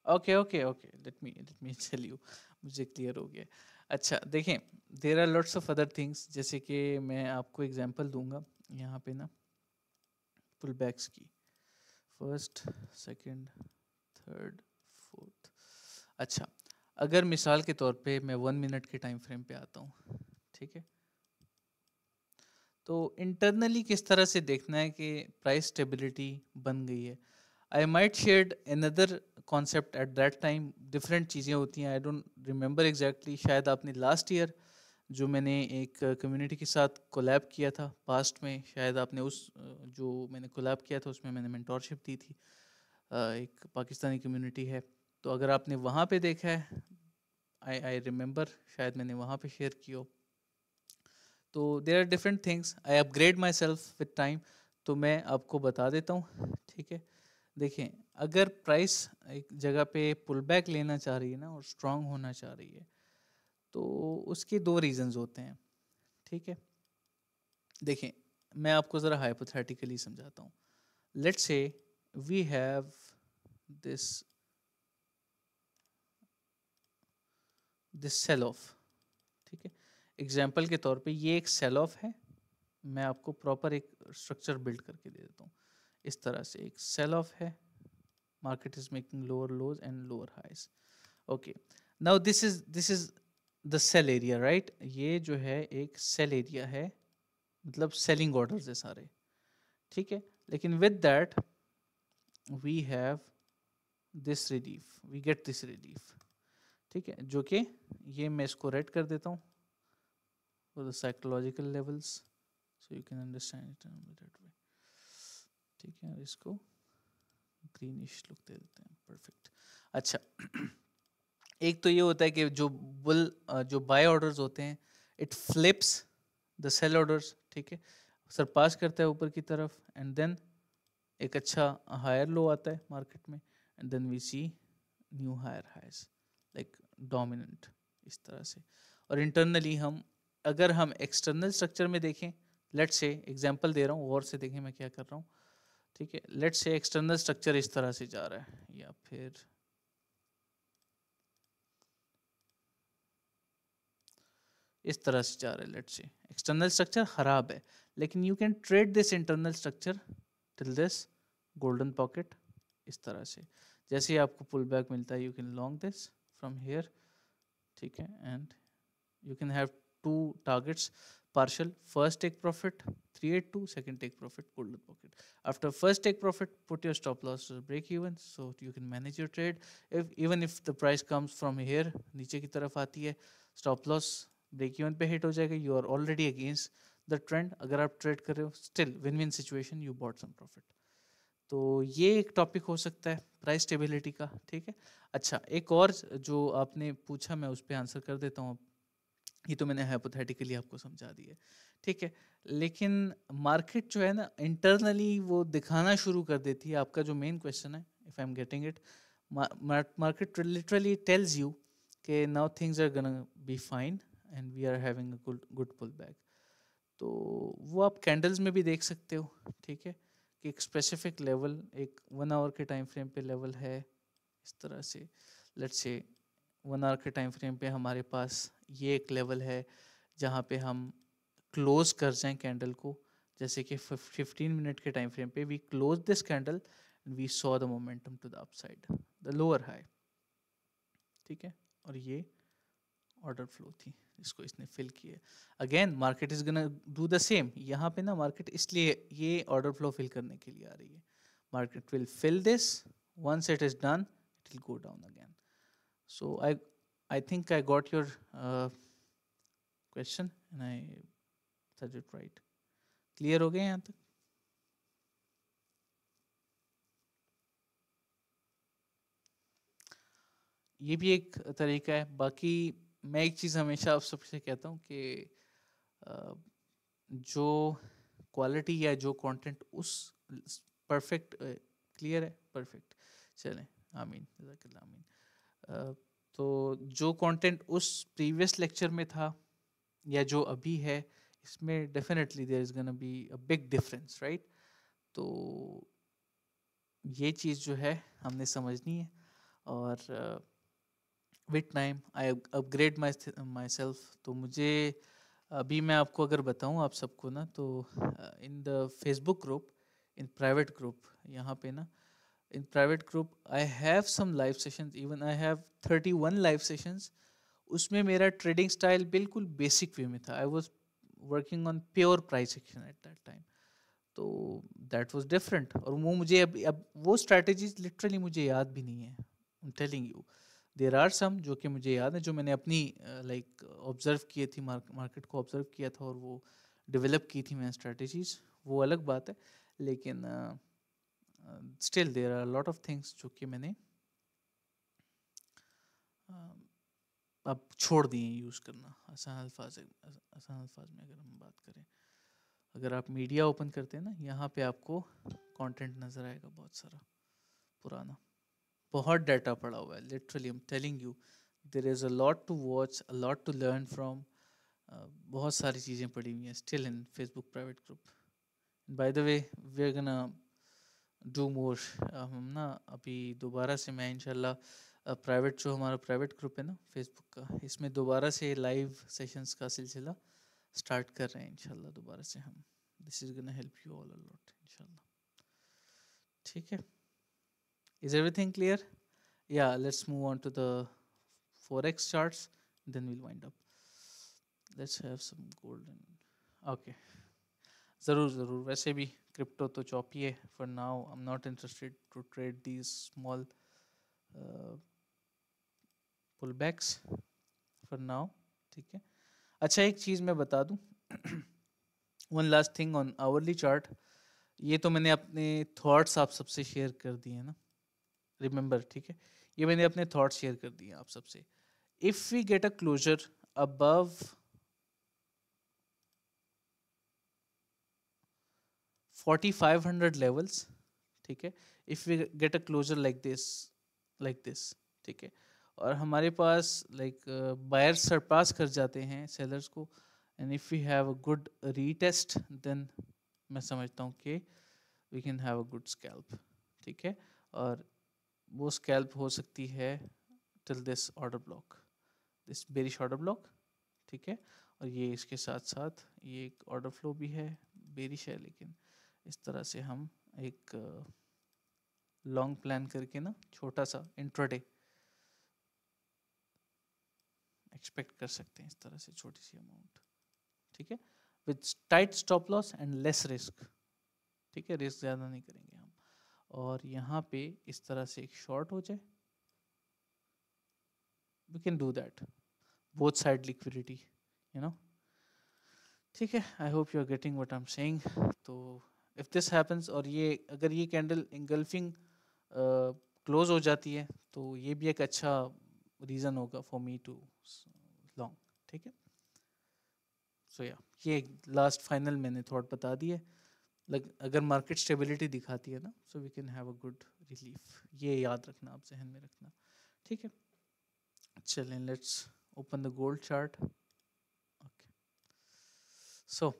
Okay okay okay, let me tell you, मुझे clear हो गया। अच्छा देखें, there are lots of other things, जैसे कि मैं आपको example दूंगा यहाँ पे ना, पुल बैक्स की, फर्स्ट, सेकंड, थर्ड, फोर्थ। अच्छा, अगर मिसाल के तौर पे मैं 1 मिनट के टाइम फ्रेम पे आता हूँ, ठीक है, तो इंटरनली किस तरह से देखना है कि प्राइस स्टेबिलिटी बन गई है। I might shared another concept eight that time, different चीज़ें होती हैं, आई डोंट रिमेंबर एग्जैक्टली। शायद आपने लास्ट ईयर जो मैंने एक कम्युनिटी के साथ कोलैब किया था पास्ट में, शायद आपने उस जो मैंने कोलैब किया था उसमें मैंने मेंटोरशिप दी थी, एक पाकिस्तानी कम्युनिटी है, तो अगर आपने वहाँ पे देखा है, आई रिमेंबर शायद मैंने वहाँ पे शेयर किया हो। तो there are different things, I upgrade myself with time, तो मैं आपको बता देता हूँ, ठीक है। देखें, अगर प्राइस एक जगह पे पुल बैक लेना चाह रही है ना और स्ट्रांग होना चाह रही है, तो उसके दो रीजंस होते हैं, ठीक है। देखें, मैं आपको ज़रा हाइपोथेटिकली समझाता हूँ। Let's say we have this this sell off, ठीक है। एग्जाम्पल के तौर पे ये एक सेल ऑफ है, मैं आपको प्रॉपर एक स्ट्रक्चर बिल्ड करके दे देता हूँ। इस तरह से एक सेल ऑफ है, market is making lower lows and lower highs. Okay, now this is the sell area, right. ये जो है एक सेल एरिया है, मतलब सेलिंग ऑर्डर्स है सारे, ठीक है। लेकिन with that we have this relief, we get this relief, ठीक है, जो कि ये मैं इसको रेड कर देता हूँ for the psychological levels, so you can understand it that way, ठीक है। इसको ग्रीनिश लुक दे देते हैं, परफेक्ट। अच्छा एक तो ये होता है कि जो बाय ऑर्डर्स होते हैं, it flips the sell orders, ठीक है, सरपास करता है ऊपर की तरफ, एंड देन एक अच्छा हायर लो आता है मार्केट में, and then we see new higher highs like dominant, इस तरह से। और इंटरनली अगर हम एक्सटर्नल स्ट्रक्चर में देखें, लेट्स से एग्जांपल दे रहा हूँ, और से देखें मैं क्या कर रहा हूँ, ठीक है। लेट्स से एक्सटर्नल स्ट्रक्चर इस तरह से जा रहा है, या फिर इस तरह से जा रहा है, लेट्स से एक्सटर्नल स्ट्रक्चर खराब है, लेकिन you can trade this internal structure till this golden pocket, इस तरह से। जैसे ही आपको पुल बैक मिलता है, you can long this from here, ठीक है, and you can have two targets partial, first take profit 382, second take profit golden pocket. After first take profit, put your stop loss to break even, so you can manage your trade. Even if the price comes from here, नीचे की तरफ आती है, stop loss break even पे hit हो जाएगा, you are already against the trend। अगर आप ट्रेड कर रहे हो, still win win situation, you bought some profit। तो ये एक टॉपिक हो सकता है प्राइस स्टेबिलिटी का, ठीक है। अच्छा, एक और जो आपने पूछा, मैं उस पर आंसर कर देता हूँ। ये तो मैंने हाइपोथेटिकली आपको समझा दिया, ठीक है। लेकिन मार्केट जो है ना, इंटरनली वो दिखाना शुरू कर देती है, आपका जो मेन क्वेश्चन है, if I am getting it, market literally tells you कि now things are gonna be fine and we are having a good pull back. तो वो आप कैंडल्स में भी देख सकते हो, ठीक है, कि एक स्पेसिफिक लेवल, एक 1 आवर के टाइम फ्रेम पे लेवल है, इस तरह से। लेट्स से 1 आवर के टाइम फ्रेम पे हमारे पास ये एक लेवल है जहाँ पे हम क्लोज कर जाएं कैंडल को, जैसे कि 15 मिनट के टाइम फ्रेम पे we close this candle and we saw the momentum to the upside, the lower high, ठीक है। और ये ऑर्डर फ्लो थी, इसको इसने फिल किया। Again market is gonna do the same, यहाँ पे ना मार्केट इसलिए ये ऑर्डर फ्लो फिल करने के लिए आ रही है, market will fill this, once it is done it will go down again. So I think I got your question and I said it right। Clear हो गए यहाँ तक? ये भी एक तरीका है। बाकी मैं एक चीज़ हमेशा आप सबसे कहता हूँ कि जो क्वालिटी या जो कंटेंट उस परफेक्ट क्लियर है, परफेक्ट, चलें, आमीन, जज़ाकल्लाह आमीन। तो जो कंटेंट उस प्रीवियस लेक्चर में था या जो अभी है, इसमें definitely there is gonna be a big difference, right. तो ये चीज़ जो है हमने समझनी है, और with time I upgrade myself. तो मुझे अभी मैं आपको अगर बताऊं आप सबको ना, तो in the Facebook group, in private group, यहाँ पे ना, in private group I have some live sessions, even I have 31 live sessions. उसमें मेरा ट्रेडिंग स्टाइल बिल्कुल बेसिक वे में था, I was working on pure price action at that time. तो that was different, और वो मुझे अब वो स्ट्रैटेजीज लिटरली मुझे याद भी नहीं है। I am telling you, there are some जो कि मुझे याद है, जो मैंने अपनी लाइक ऑब्जर्व किए थी, मार्केट को ऑब्जर्व किया था और वो डेवलप की थी मैंने स्ट्रैटेजीज, वो अलग बात है। लेकिन still there are lot of things जो कि मैंने अब छोड़ दिए यूज़ करना। आसान अल्फाज में अगर हम बात करें, अगर आप मीडिया ओपन करते हैं ना, यहाँ पे आपको कंटेंट नज़र आएगा बहुत सारा पुराना, बहुत डाटा पड़ा हुआ है, literally I am telling you, there is a lot to watch, a lot to learn from. बहुत सारी चीज़ें पड़ी हुई हैं still in Facebook private group. By the way we are gonna do more. हम ना अभी दोबारा से मैं इंशाल्लाह प्राइवेट जो हमारा प्राइवेट ग्रुप है ना फेसबुक का, इसमें दोबारा से लाइव सेशंस का सिलसिला स्टार्ट कर रहे हैं इंशाल्लाह दोबारा से हम. This is gonna help you all a lot इंशाल्लाह. ठीक है, is everything clear? Yeah let's move on to the forex charts, then we'll wind up. Let's have some golden. Okay, ज़रूर वैसे भी क्रिप्टो तो चौपी है. For now I am not interested to trade these small pull backs for now. ठीक है. अच्छा, एक चीज़ मैं बता दूं, one last thing on hourly chart. ये तो मैंने अपने थॉट्स आप सबसे शेयर कर दिए हैं ना, रिमेंबर. ठीक है, ये मैंने अपने थॉट्स शेयर कर दिए आप सबसे. If we get a closure above 4500 levels, ठीक है, if we get a closure like this, ठीक है, और हमारे पास लाइक बायर सरपास कर जाते हैं सेलर्स को, and if we have a good retest, then मैं समझता हूँ कि we can have a good scalp. ठीक है, और वो स्कैल्प हो सकती है till this order block, this bearish order block. ठीक है, और ये इसके साथ साथ ये एक ऑर्डर फ्लो भी है, बेरिश है, लेकिन इस तरह से हम एक लॉन्ग प्लान करके ना छोटा सा इंट्राडे एक्सपेक्ट कर सकते हैं, इस तरह से छोटी सी अमाउंट. ठीक है, with tight stop loss and less risk. ठीक है, रिस्क ज़्यादा नहीं करेंगे हम. और यहाँ पे इस तरह से एक शॉर्ट हो जाए, we can do that, both side liquidity, you know. ठीक है, I hope you are getting what I am saying. तो इफ दिस हैपेंस, और ये अगर ये कैंडल इंगल्फिंग क्लोज हो जाती है, तो ये भी एक अच्छा रीज़न होगा फॉर मी टू लॉन्ग. ठीक है, सो या ये लास्ट फाइनल मैंने थॉट बता दी है. अगर मार्केट स्टेबिलिटी दिखाती है ना, so we can have a good relief. ये याद रखना, आप जहन में रखना. ठीक है, चलें, let's open the gold chart. Okay, so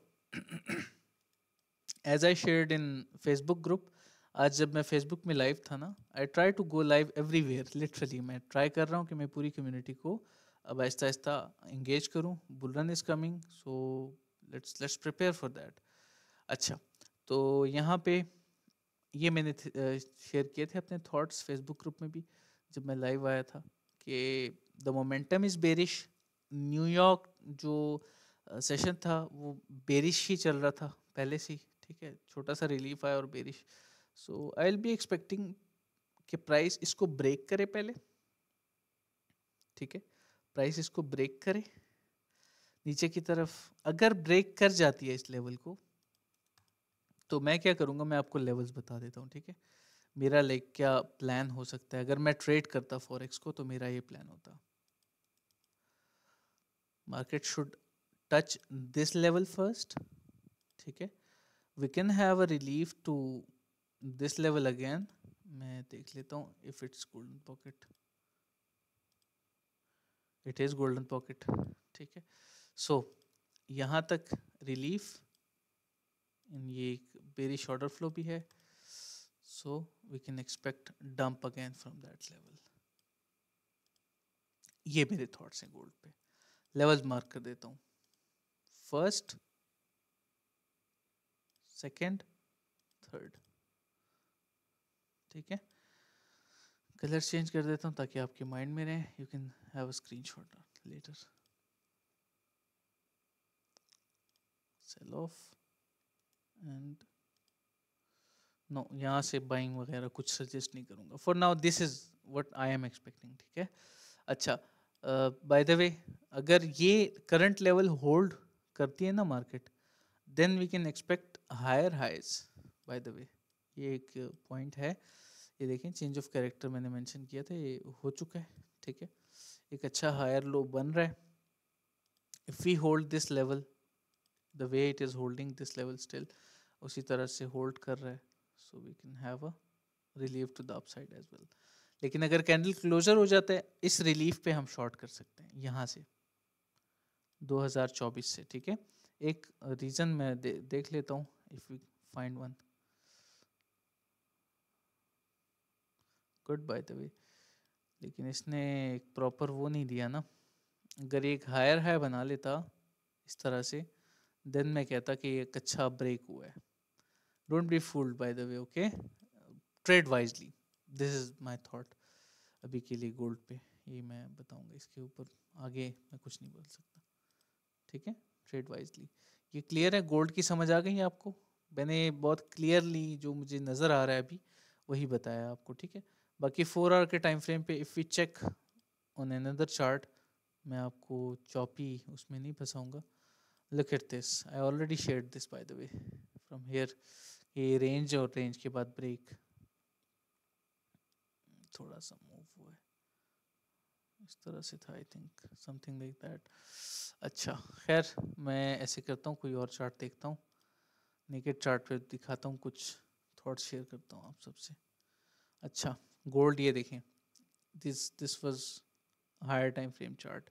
as I shared in Facebook group, आज जब मैं फेसबुक में लाइव था ना, I try to go live everywhere. Literally मैं ट्राई कर रहा हूँ कि मैं पूरी कम्युनिटी को अब आहिस्ता आहिस्ता इंगेज करूँ. Bull run is coming, so let's prepare for that. अच्छा, तो यहाँ पे ये मैंने शेयर किए थे अपने थॉट्स फेसबुक ग्रुप में भी जब मैं लाइव आया था, कि the momentum is bearish. New York जो सेशन था वो बेरिश ही चल रहा था पहले से ही. ठीक है, छोटा सा रिलीफ आया और bearish. So I will be expecting कि प्राइस इसको ब्रेक करे पहले. ठीक है, प्राइस इसको ब्रेक करे नीचे की तरफ. अगर ब्रेक कर जाती है इस लेवल को, तो मैं क्या करूँगा, मैं आपको लेवल्स बता देता हूँ. ठीक है, मेरा लाइक क्या प्लान हो सकता है. अगर मैं ट्रेड करता फॉरेक्स को, तो मेरा ये प्लान होता, market should touch this level first. ठीक है, we can have a relief to this level again. मैं देख लेता हूँ if it's golden pocket. It is golden pocket. ठीक है, सो यहाँ तक रिलीफ, ये एक बेरिश ऑर्डर फ्लो भी है, so we can expect dump again from that level. ये मेरे थॉट्स हैं गोल्ड पे. लेवल्स मार्क कर देता हूँ, फर्स्ट, सेकंड, थर्ड. ठीक है, कलर चेंज कर देता हूँ ताकि आपके माइंड में रहे. You can have a screenshot later. Sell off and no, यहाँ से बाइंग वगैरह कुछ सजेस्ट नहीं करूँगा for now. This is what I am expecting. ठीक है, अच्छा, बाय द वे, अगर ये करंट लेवल होल्ड करती है ना market, then we can expect higher highs. By the way, ये एक पॉइंट है. ये देखें, चेंज ऑफ कैरेक्टर मैंने मेंशन किया था, ये हो चुका है. ठीक है, एक अच्छा हायर लो बन रहा है. If we hold this level the way it is holding this level still, उसी तरह से होल्ड कर रहा है, so we can have a relief to the upside as well. लेकिन अगर कैंडल क्लोजर हो जाता है, इस रिलीफ पे हम शॉर्ट कर सकते हैं यहाँ से 2024 से. ठीक है, एक रीज़न मैं देख लेता हूँ, if we find one good. By the way, लेकिन इसने एक प्रॉपर वो नहीं दिया ना। अगर एक हायर हाई बना लेता इस तरह से, देन मैं कहता कि एक अच्छा ब्रेक हुआ है। Don't be fooled bye the way, okay, trade wisely, this is my thought अभी के लिए गोल्ड पे। ये मैं बताऊंगा, इसके ऊपर आगे मैं कुछ नहीं बोल सकता, ठीक है। ट्रेड वाइजली, ये क्लियर है? गोल्ड की समझ आ गई है आपको? मैंने बहुत क्लियरली जो मुझे नज़र आ रहा है अभी वही बताया आपको, ठीक है। बाकी 4 आवर के टाइम फ्रेम पे if we check on another chart, मैं आपको चॉपी उसमें नहीं फंसाऊंगा। Look at this, I already shared this by the way from here. ये रेंज और रेंज के बाद ब्रेक थोड़ा सा मूव हुआ है, इस तरह से था, I think something like that. अच्छा खैर, मैं ऐसे करता हूँ, कोई और चार्ट देखता हूँ, नेकेड चार्ट पे दिखाता हूँ, कुछ थॉट्स शेयर करता हूँ आप सबसे। अच्छा, गोल्ड ये देखें, this was higher time frame chart,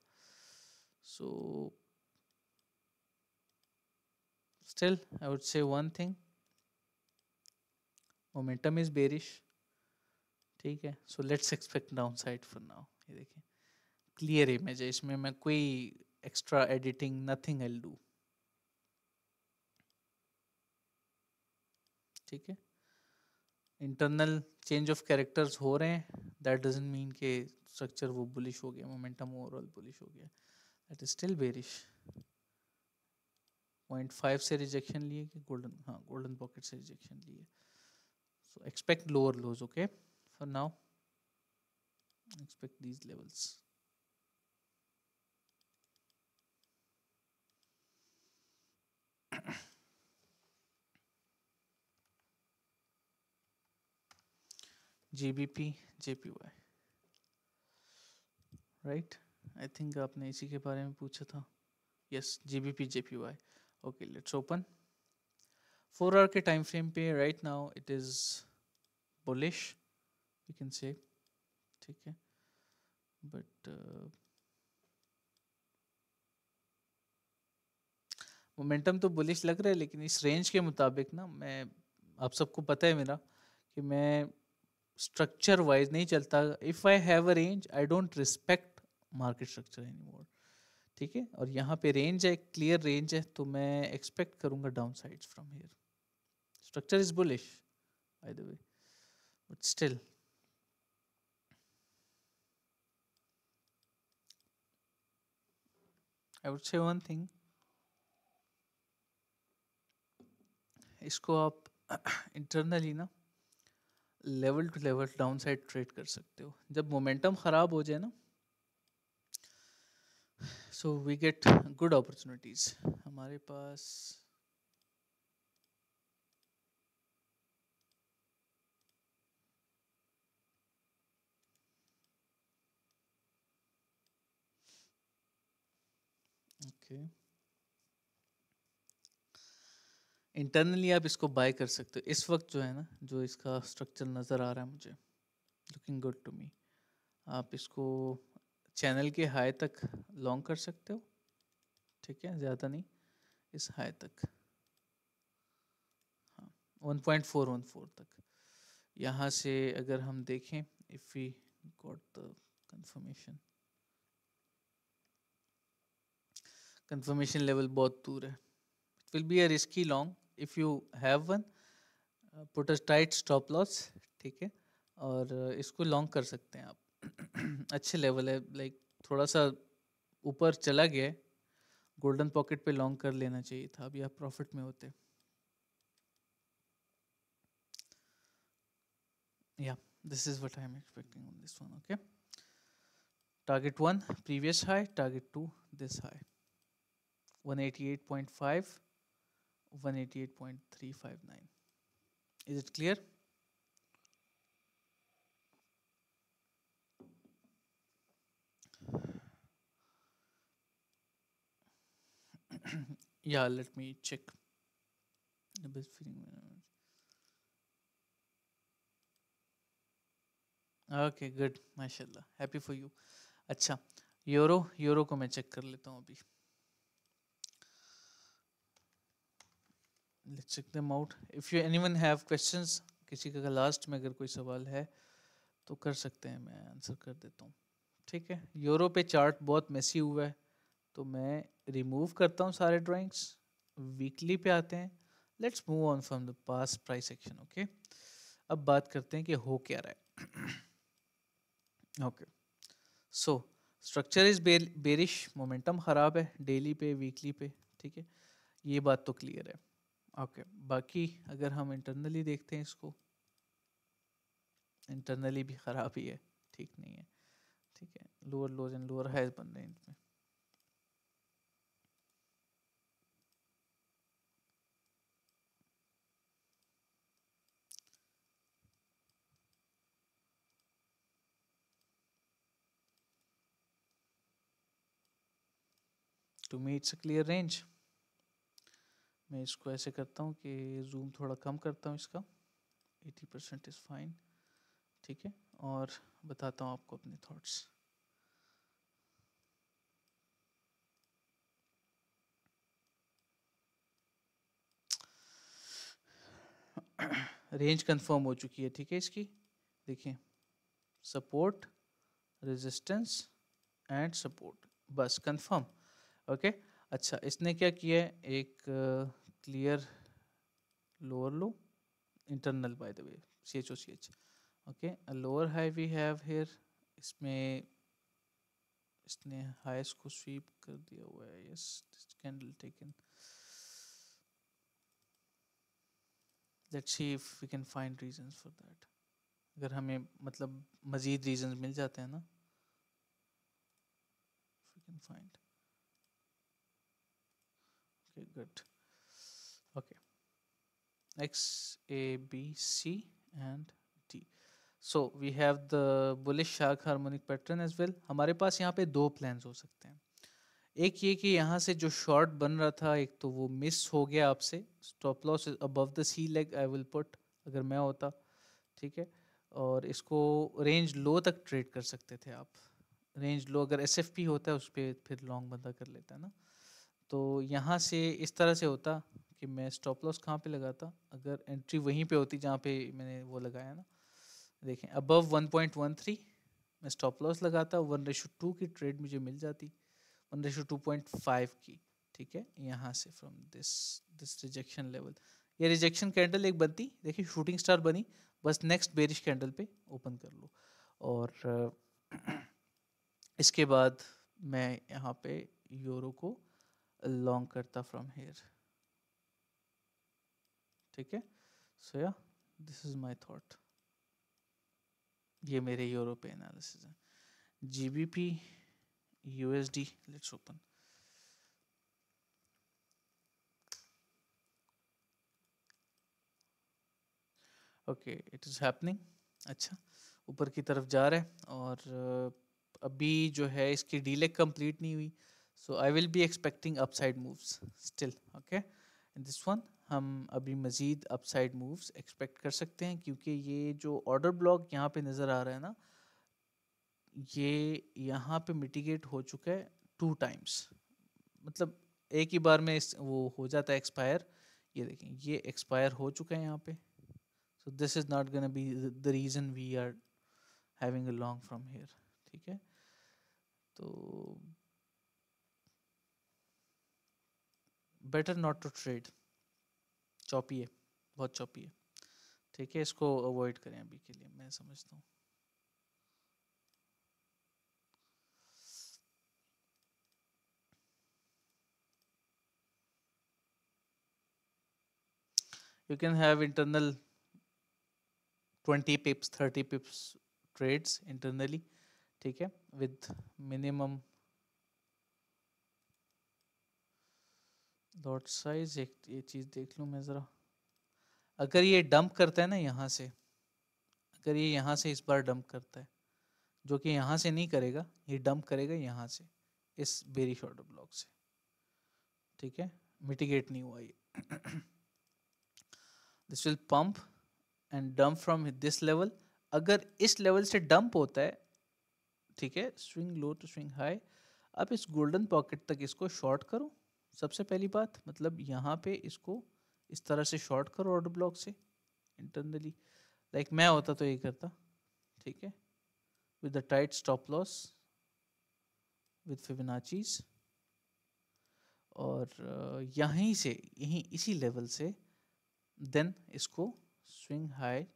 so still I would say one thing, momentum is bearish, ठीक है। So let's expect down side for now. ये देखें, क्लियर इमेज है, इसमें मैं कोई extra editing nothing I do, ठीक है। इंटरनल चेंज ऑफ कैरेक्टर्स हो रहे हैं, दैट डजंट मीन के स्ट्रक्चर वो बुलिश हो गया, मोमेंटम ओवरऑल बुलिश हो गया, दैट इज स्टिल बेरिश। 0.5 से रिजेक्शन लिए कि गोल्डन, हाँ गोल्डन पॉकेट से रिजेक्शन लिए, so expect lower lows, okay, for now expect these levels. GBP JPY, right, I think आपने इसी के बारे में पूछा था। Yes, GBP JPY, okay, let's open 4 hour के टाइम फ्रेम पे। Right now it is bullish, we can say, ठीक है, बट मोमेंटम तो बुलिश लग रहा है, लेकिन इस रेंज के मुताबिक ना, मैं, आप सबको पता है मेरा कि मैं स्ट्रक्चर वाइज नहीं चलता। If I have a range, I don't respect market structure any more, ठीक है। और यहाँ पे रेंज है, क्लियर रेंज है, तो मैं एक्सपेक्ट करूँगा down sides from here. Structure is bullish by the way, but still I would say one thing, इसको आप इंटरनली ना level to level down side trade कर सकते हो। जब मोमेंटम ख़राब हो जाए ना, so we get good opportunities हमारे पास। ओके, इंटरनली आप इसको बाय कर सकते हो। इस वक्त जो है ना, जो इसका स्ट्रक्चर नज़र आ रहा है मुझे, लुकिंग गुड टू मी, आप इसको चैनल के हाई तक लॉन्ग कर सकते हो, ठीक है, ज़्यादा नहीं, इस हाई तक, हाँ 1.414 तक। यहाँ से अगर हम देखें, if we got the confirmation, confirmation level बहुत दूर है, it will be a risky long. If you have one, put a tight stop loss, ठीक है, और इसको लॉन्ग कर सकते हैं आप। अच्छे लेवल है, लाइक थोड़ा सा ऊपर चला गया है, गोल्डन पॉकेट पे लॉन्ग कर लेना चाहिए था, अभी आप प्रॉफिट में होते। या this is what I am expecting on this one, okay. Target 1 previous high, target 2 this high, 188.5, 188.359, is it clear? Yeah, let me check the best feeling. Okay good, माशाल्लाह, हैप्पी फॉर यू। अच्छा, euro, euro को मैं check कर लेता हूँ अभी, let's check them out. If you anyone have questions, किसी का लास्ट में अगर कोई सवाल है तो कर सकते हैं, मैं आंसर कर देता हूँ। ठीक है, यूरो पे चार्ट बहुत मेसी हुआ है, तो मैं रिमूव करता हूँ सारे ड्राइंग्स। वीकली पे आते हैं। Let's move on from the pass price section. Okay, अब बात करते हैं कि हो क्या रहा है। Okay, so structure is bearish, momentum खराब है डेली पे, वीकली पे। ठीक है, ये बात तो क्लियर है। ओके, बाकी अगर हम इंटरनली देखते हैं इसको, इंटरनली भी खराब ही है, ठीक नहीं है। ठीक है, lower lows and lower highs बन रहे हैं इनमें। To me it's a clear range. मैं इसको ऐसे करता हूँ कि जूम थोड़ा कम करता हूँ इसका, 80% इज़ फाइन। ठीक है, और बताता हूँ आपको अपने थॉट्स। रेंज कंफर्म हो चुकी है। ठीक है, इसकी देखिए, सपोर्ट, रेजिस्टेंस एंड सपोर्ट, बस कंफर्म। ओके, अच्छा इसने क्या किया है, एक clear lower low, internal by the way, CHOCH। Okay, lower high we have here, इसमें इसने हाईएस्ट को स्वीप कर दिया हुआ है। Yes, this candle taken, let's see if we can find reasons for that. अगर हमें मतलब मजीद रीजंस मिल जाते हैं ना, we can find. Okay good. Okay, X, A, B, C and D. So we have the bullish shark harmonic pattern as well. हमारे पास यहाँ पे दो प्लान्स हो सकते हैं। एक ये कि यहाँ से जो शॉर्ट बन रहा था, एक तो वो मिस हो गया आपसे। Stop loss above the C leg I will put, अगर मैं होता। ठीक है, और इसको रेंज लो तक ट्रेड कर सकते थे आप। रेंज लो अगर SFP होता है उस पर फिर लॉन्ग बंदा कर लेता है ना। तो यहाँ से इस तरह से होता कि मैं स्टॉप लॉस कहाँ पे लगाता, अगर एंट्री वहीं पे होती जहाँ पे मैंने वो लगाया ना, देखें अबव 1.13 मैं स्टॉप लॉस लगाता, 1:2 की ट्रेड मुझे मिल जाती, 1:2.5 की। ठीक है, यहाँ से फ्रॉम दिस रिजेक्शन लेवल, ये रिजेक्शन कैंडल एक बनती, देखिए शूटिंग स्टार बनी, बस नेक्स्ट बेरिश कैंडल पे ओपन कर लो। और इसके बाद मैं यहाँ पे यूरो को लॉन्ग करता फ्रॉम हेयर। ठीक है, सो या दिस इज माय थॉट। ये मेरे यूरो पे एनालिसिस है। GBP USD, let's open. Okay, it is happening. अच्छा, ऊपर की तरफ जा रहा है, और अभी जो है इसकी डीले कंप्लीट नहीं हुई, so I will be expecting upside moves still. Okay, in this one हम अभी मज़ीद अपसाइड मूव्स एक्सपेक्ट कर सकते हैं, क्योंकि ये जो ऑर्डर ब्लॉक यहाँ पे नज़र आ रहा है ना, ये यहाँ पे मिटिगेट हो चुका है 2 टाइम्स, मतलब एक ही बार में वो हो जाता है एक्सपायर। ये देखें, ये एक्सपायर हो चुका है यहाँ पे। So this is not going to be the reason we are having a long from here. ठीक है, तो better not to trade, choppy है, बहुत चॉपी है। ठीक है, इसको अवॉइड करें अभी के लिए, मैं समझता हूँ। You can have internal 20 pips 30 pips trades internally। ठीक है, with minimum lot size। एक ये चीज़ देख लूँ मैं ज़रा, अगर ये डंप करता है ना यहाँ से, अगर ये यहाँ से इस बार डंप करता है, जो कि यहाँ से नहीं करेगा, ये डंप करेगा यहाँ से, इस बेरिश ऑर्डर ब्लॉक से। ठीक है, मिटिगेट नहीं हुआ ये। This will pump and dump from this level. अगर इस लेवल से डंप होता है, ठीक है, swing low to swing high, अब इस गोल्डन पॉकेट तक इसको शॉर्ट करो। सबसे पहली बात, मतलब यहाँ पे इसको इस तरह से शॉर्ट करो ऑर्डर ब्लॉक से इंटरनली। लाइक मैं होता तो ये करता। ठीक है, with the tight stop loss with Fibonaccis, और यहीं से यहीं इसी लेवल से देन इसको स्विंग हाई,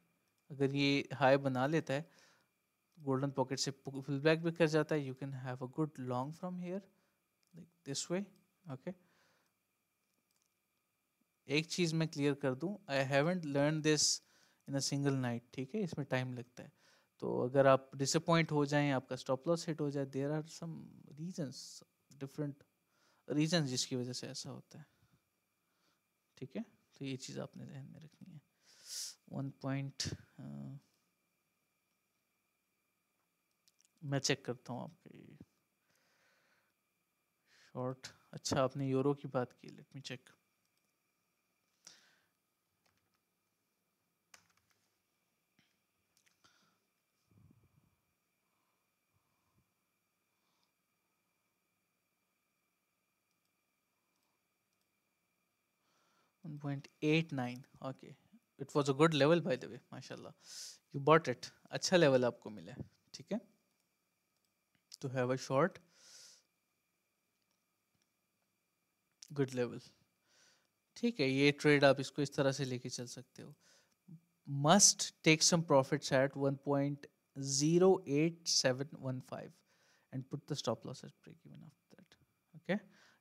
अगर ये हाई बना लेता है गोल्डन पॉकेट से पुल बैक भी कर जाता है, you can have a good long from here like this way. Okay, एक चीज़ मैं क्लियर कर दूं, I haven't learn this in a single night, ठीक है, इसमें टाइम लगता है। तो अगर आप डिसअपॉइंट हो जाएं, आपका स्टॉप लॉस हिट हो जाए, there are some reasons, different reasons जिसकी वजह से ऐसा होता है, ठीक है। तो ये चीज़ आपने ध्यान में रखनी है। 1 पॉइंट मैं चेक करता हूँ आपके शॉर्ट। अच्छा, आपने यूरो की बात की, let me check. One 1.89, okay, it was a good level by the way, माशाल्लाह, यू बॉट इट, अच्छा लेवल आपको मिला है, ठीक है, to have a short, good level, ठीक है। ये ट्रेड आप इसको इस तरह से लेके चल सकते हो। Must take some profits at 1.08715 and put the stop loss at break even after that. Okay,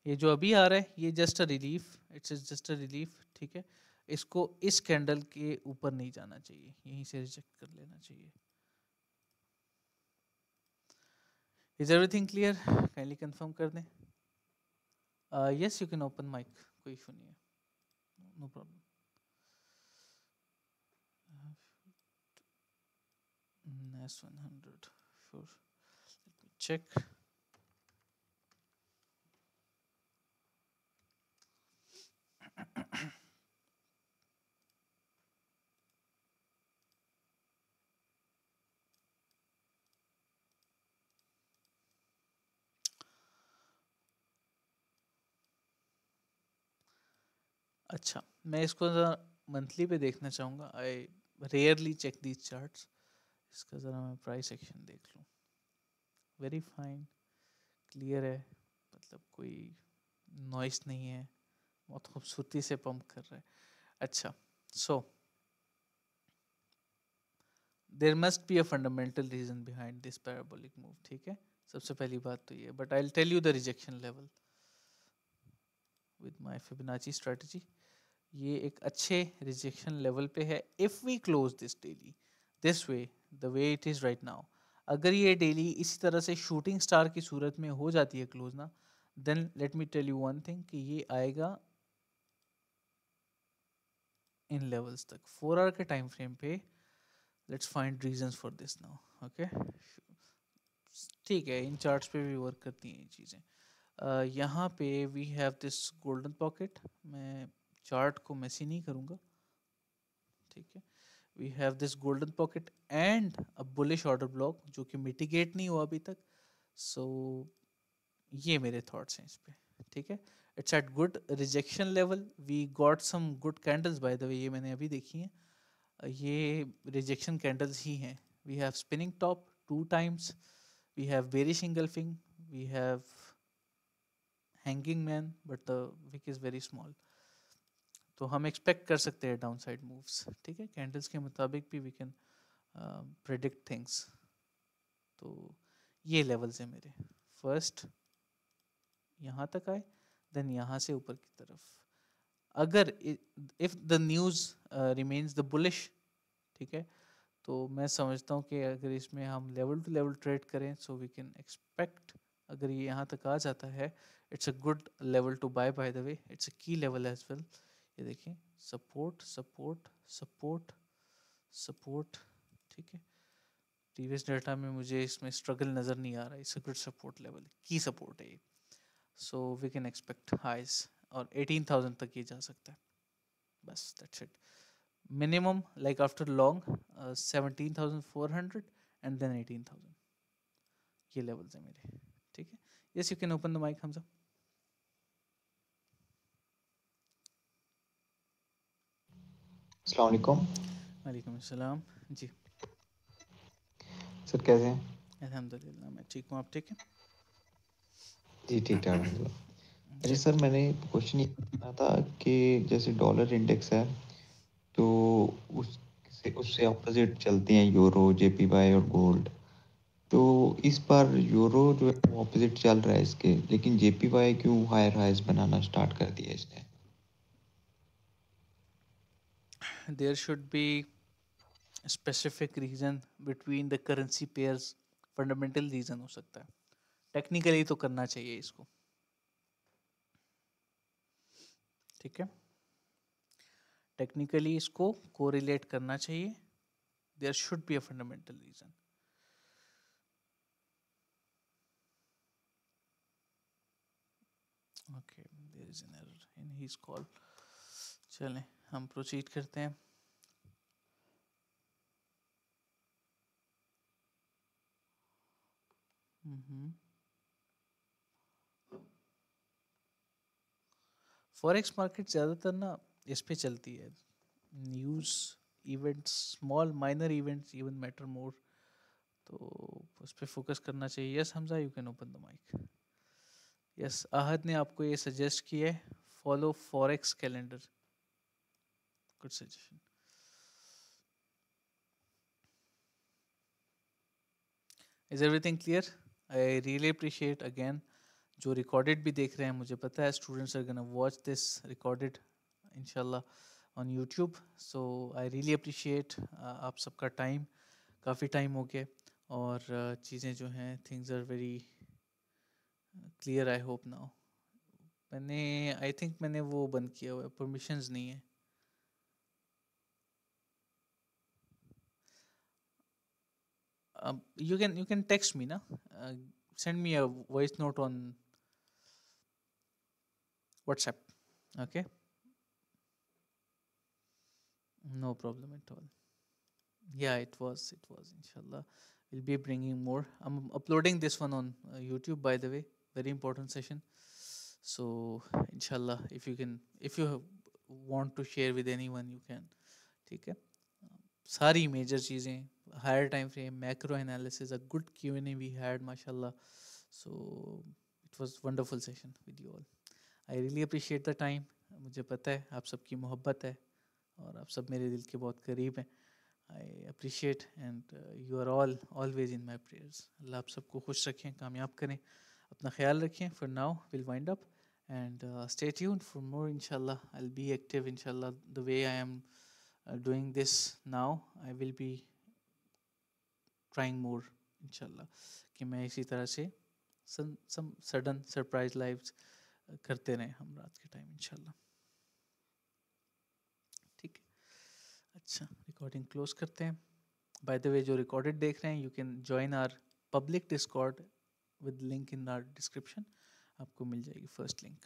ये जो अभी आ रहा है ये just a relief, it's just a relief, ठीक है। इसको इस कैंडल के ऊपर नहीं जाना चाहिए, यहीं से रिजेक्ट कर लेना चाहिए। Is everything clear? Kindly confirm कर दें। Yes, you can open mic, कोई इशू नहीं है, no problem. S100, sure, let me check. अच्छा, मैं इसको ज़रा मंथली पे देखना चाहूँगा। I rarely check these charts. इसका ज़रा मैं प्राइस एक्शन देख लूँ। वेरी फाइन, क्लियर है, मतलब कोई नॉइस नहीं है, बहुत खूबसूरती से पंप कर रहा है। अच्छा, so there must be a fundamental reason behind this parabolic move, ठीक है, सबसे पहली बात तो ये। But I will tell you the rejection level with my Fibonacci strategy. ये एक अच्छे रिजेक्शन लेवल पे है। If we close this daily this way, the way it is right now, अगर ये डेली इसी तरह से शूटिंग स्टार की सूरत में हो जाती है क्लोज ना, then let me tell you one thing कि ये आएगा इन लेवल्स तक 4 आवर के टाइम फ्रेम पे। Let's find reasons for this now. Okay, ठीक है, इन चार्ट्स पे भी वर्क करती हैं ये चीज़ें। यहाँ पे we have this golden pocket. मैं चार्ट को मैसी नहीं करूँगा, ठीक है। We have this golden pocket and a bullish order block जो कि मिटिगेट नहीं हुआ अभी तक। सो ये मेरे थॉट्स हैं इस पे, ठीक है। It's at good rejection level, we got some good candles by the way, ये मैंने अभी देखी हैं, ये रिजेक्शन कैंडल्स ही हैं। We have spinning top 2 times, we have bearish engulfing, we have hanging man, but the wick is very small. तो हम एक्सपेक्ट कर सकते हैं डाउन साइड मूव्स, ठीक है, कैंडल्स के मुताबिक भी वी कैन प्रेडिक्ट थिंग्स। तो ये लेवल्स हैं मेरे। फर्स्ट यहाँ तक आए, देन यहाँ से ऊपर की तरफ, अगर if the news remains the bullish, ठीक है, तो मैं समझता हूँ कि अगर इसमें हम लेवल टू लेवल ट्रेड करें सो वी कैन एक्सपेक्ट, अगर ये यहाँ तक आ जाता है, it's a good level to by the way, it's a key level as well. ये देखिए, सपोर्ट सपोर्ट सपोर्ट सपोर्ट, ठीक है। प्रीवियस डाटा में मुझे इसमें स्ट्रगल नज़र नहीं आ रहा है, it's a good support level, key support है ये। So we can expect highs, और 18,000 तक ये जा सकता है, बस that's it. Minimum like after long 17,400 and then 18,000, ये लेवल्स हैं मेरे, ठीक है। Yes, you can open the mic Hamza. अस्सलाम वालेकुम। वालेकुम अस्सलाम जी। सर कैसे हैं? अल्हम्दुलिल्लाह मैं ठीक हूँ, आप ठीक हैं? जी, ठीक-ठाक अल्हम्दुलिल्लाह। अच्छा चलिए। सर, मैंने क्वेश्चन ये पूछना था कि जैसे डॉलर इंडेक्स है, तो उससे उससे अपोज़िट चलते हैं यूरो, जेपीवाई और गोल्ड। तो इस बार यूरो जो है वो अपोज़िट चल रहा है इसके, लेकिन जेपीवाई क्यों हायर हाइज़ बनाना स्टार्ट कर दिया इसने? There should be specific reason between the currency pairs, fundamental reason हो सकता है। टेक्निकली तो करना चाहिए इसको, ठीक है। टेक्निकली इसको कोरिलेट करना चाहिए। There should be a fundamental reason. Okay, there is an error in his call. चलें, हम प्रोसीड करते हैं। फॉरेक्स मार्केट ज़्यादातर ना इस पे चलती है, news, events, small minor events even matter more, तो उस पर फोकस करना चाहिए। Yes Hamza, you can open the mic. Yes, Ahad ने आपको ये सजेस्ट किया है, follow forex calendar, good suggestion. Is everything clear? I really appreciate again, जो रिकॉर्डेड भी देख रहे हैं, मुझे पता है students are gonna watch this recorded इंशाल्लाह on YouTube. So I really appreciate आप सबका टाइम, काफ़ी टाइम हो गया, और चीज़ें जो हैं, things are very clear I hope now. मैंने आई थिंक मैंने वो बंद किया हुआ है, परमिशंस नहीं है। You can text me ना, send me a voice note on WhatsApp. Okay, no problem at all. Yeah, it was inshallah. We'll be bringing more. I'm uploading this one on YouTube, by the way. Very important session. So inshallah, if you want to share with anyone, you can. ठीक है, सारी major चीज़ें, higher time frame, macro analysis, a good Q&A we had, माशाल्लाह. So it was wonderful session with you all. I really appreciate the time. मुझे पता है आप सबकी मोहब्बत है, और आप सब मेरे दिल के बहुत करीब हैं. I appreciate, and you are all always in my prayers. अल्लाह आप सबको खुश रखें, कामयाब करें, अपना ख्याल रखें. For now we'll wind up, and stay tuned for more inshallah. I'll be active inshallah the way I am doing this now. I will be trying more inshallah, कि मैं इसी तरह से some sudden surprise lives करते रहें हम रात के टाइम इंशाल्लाह. ठीक है, अच्छा रिकॉर्डिंग क्लोज करते हैं. बाय द वे, जो रिकॉर्डेड देख रहे हैं, you can join our public Discord with link in our description. आपको मिल जाएगी फर्स्ट लिंक.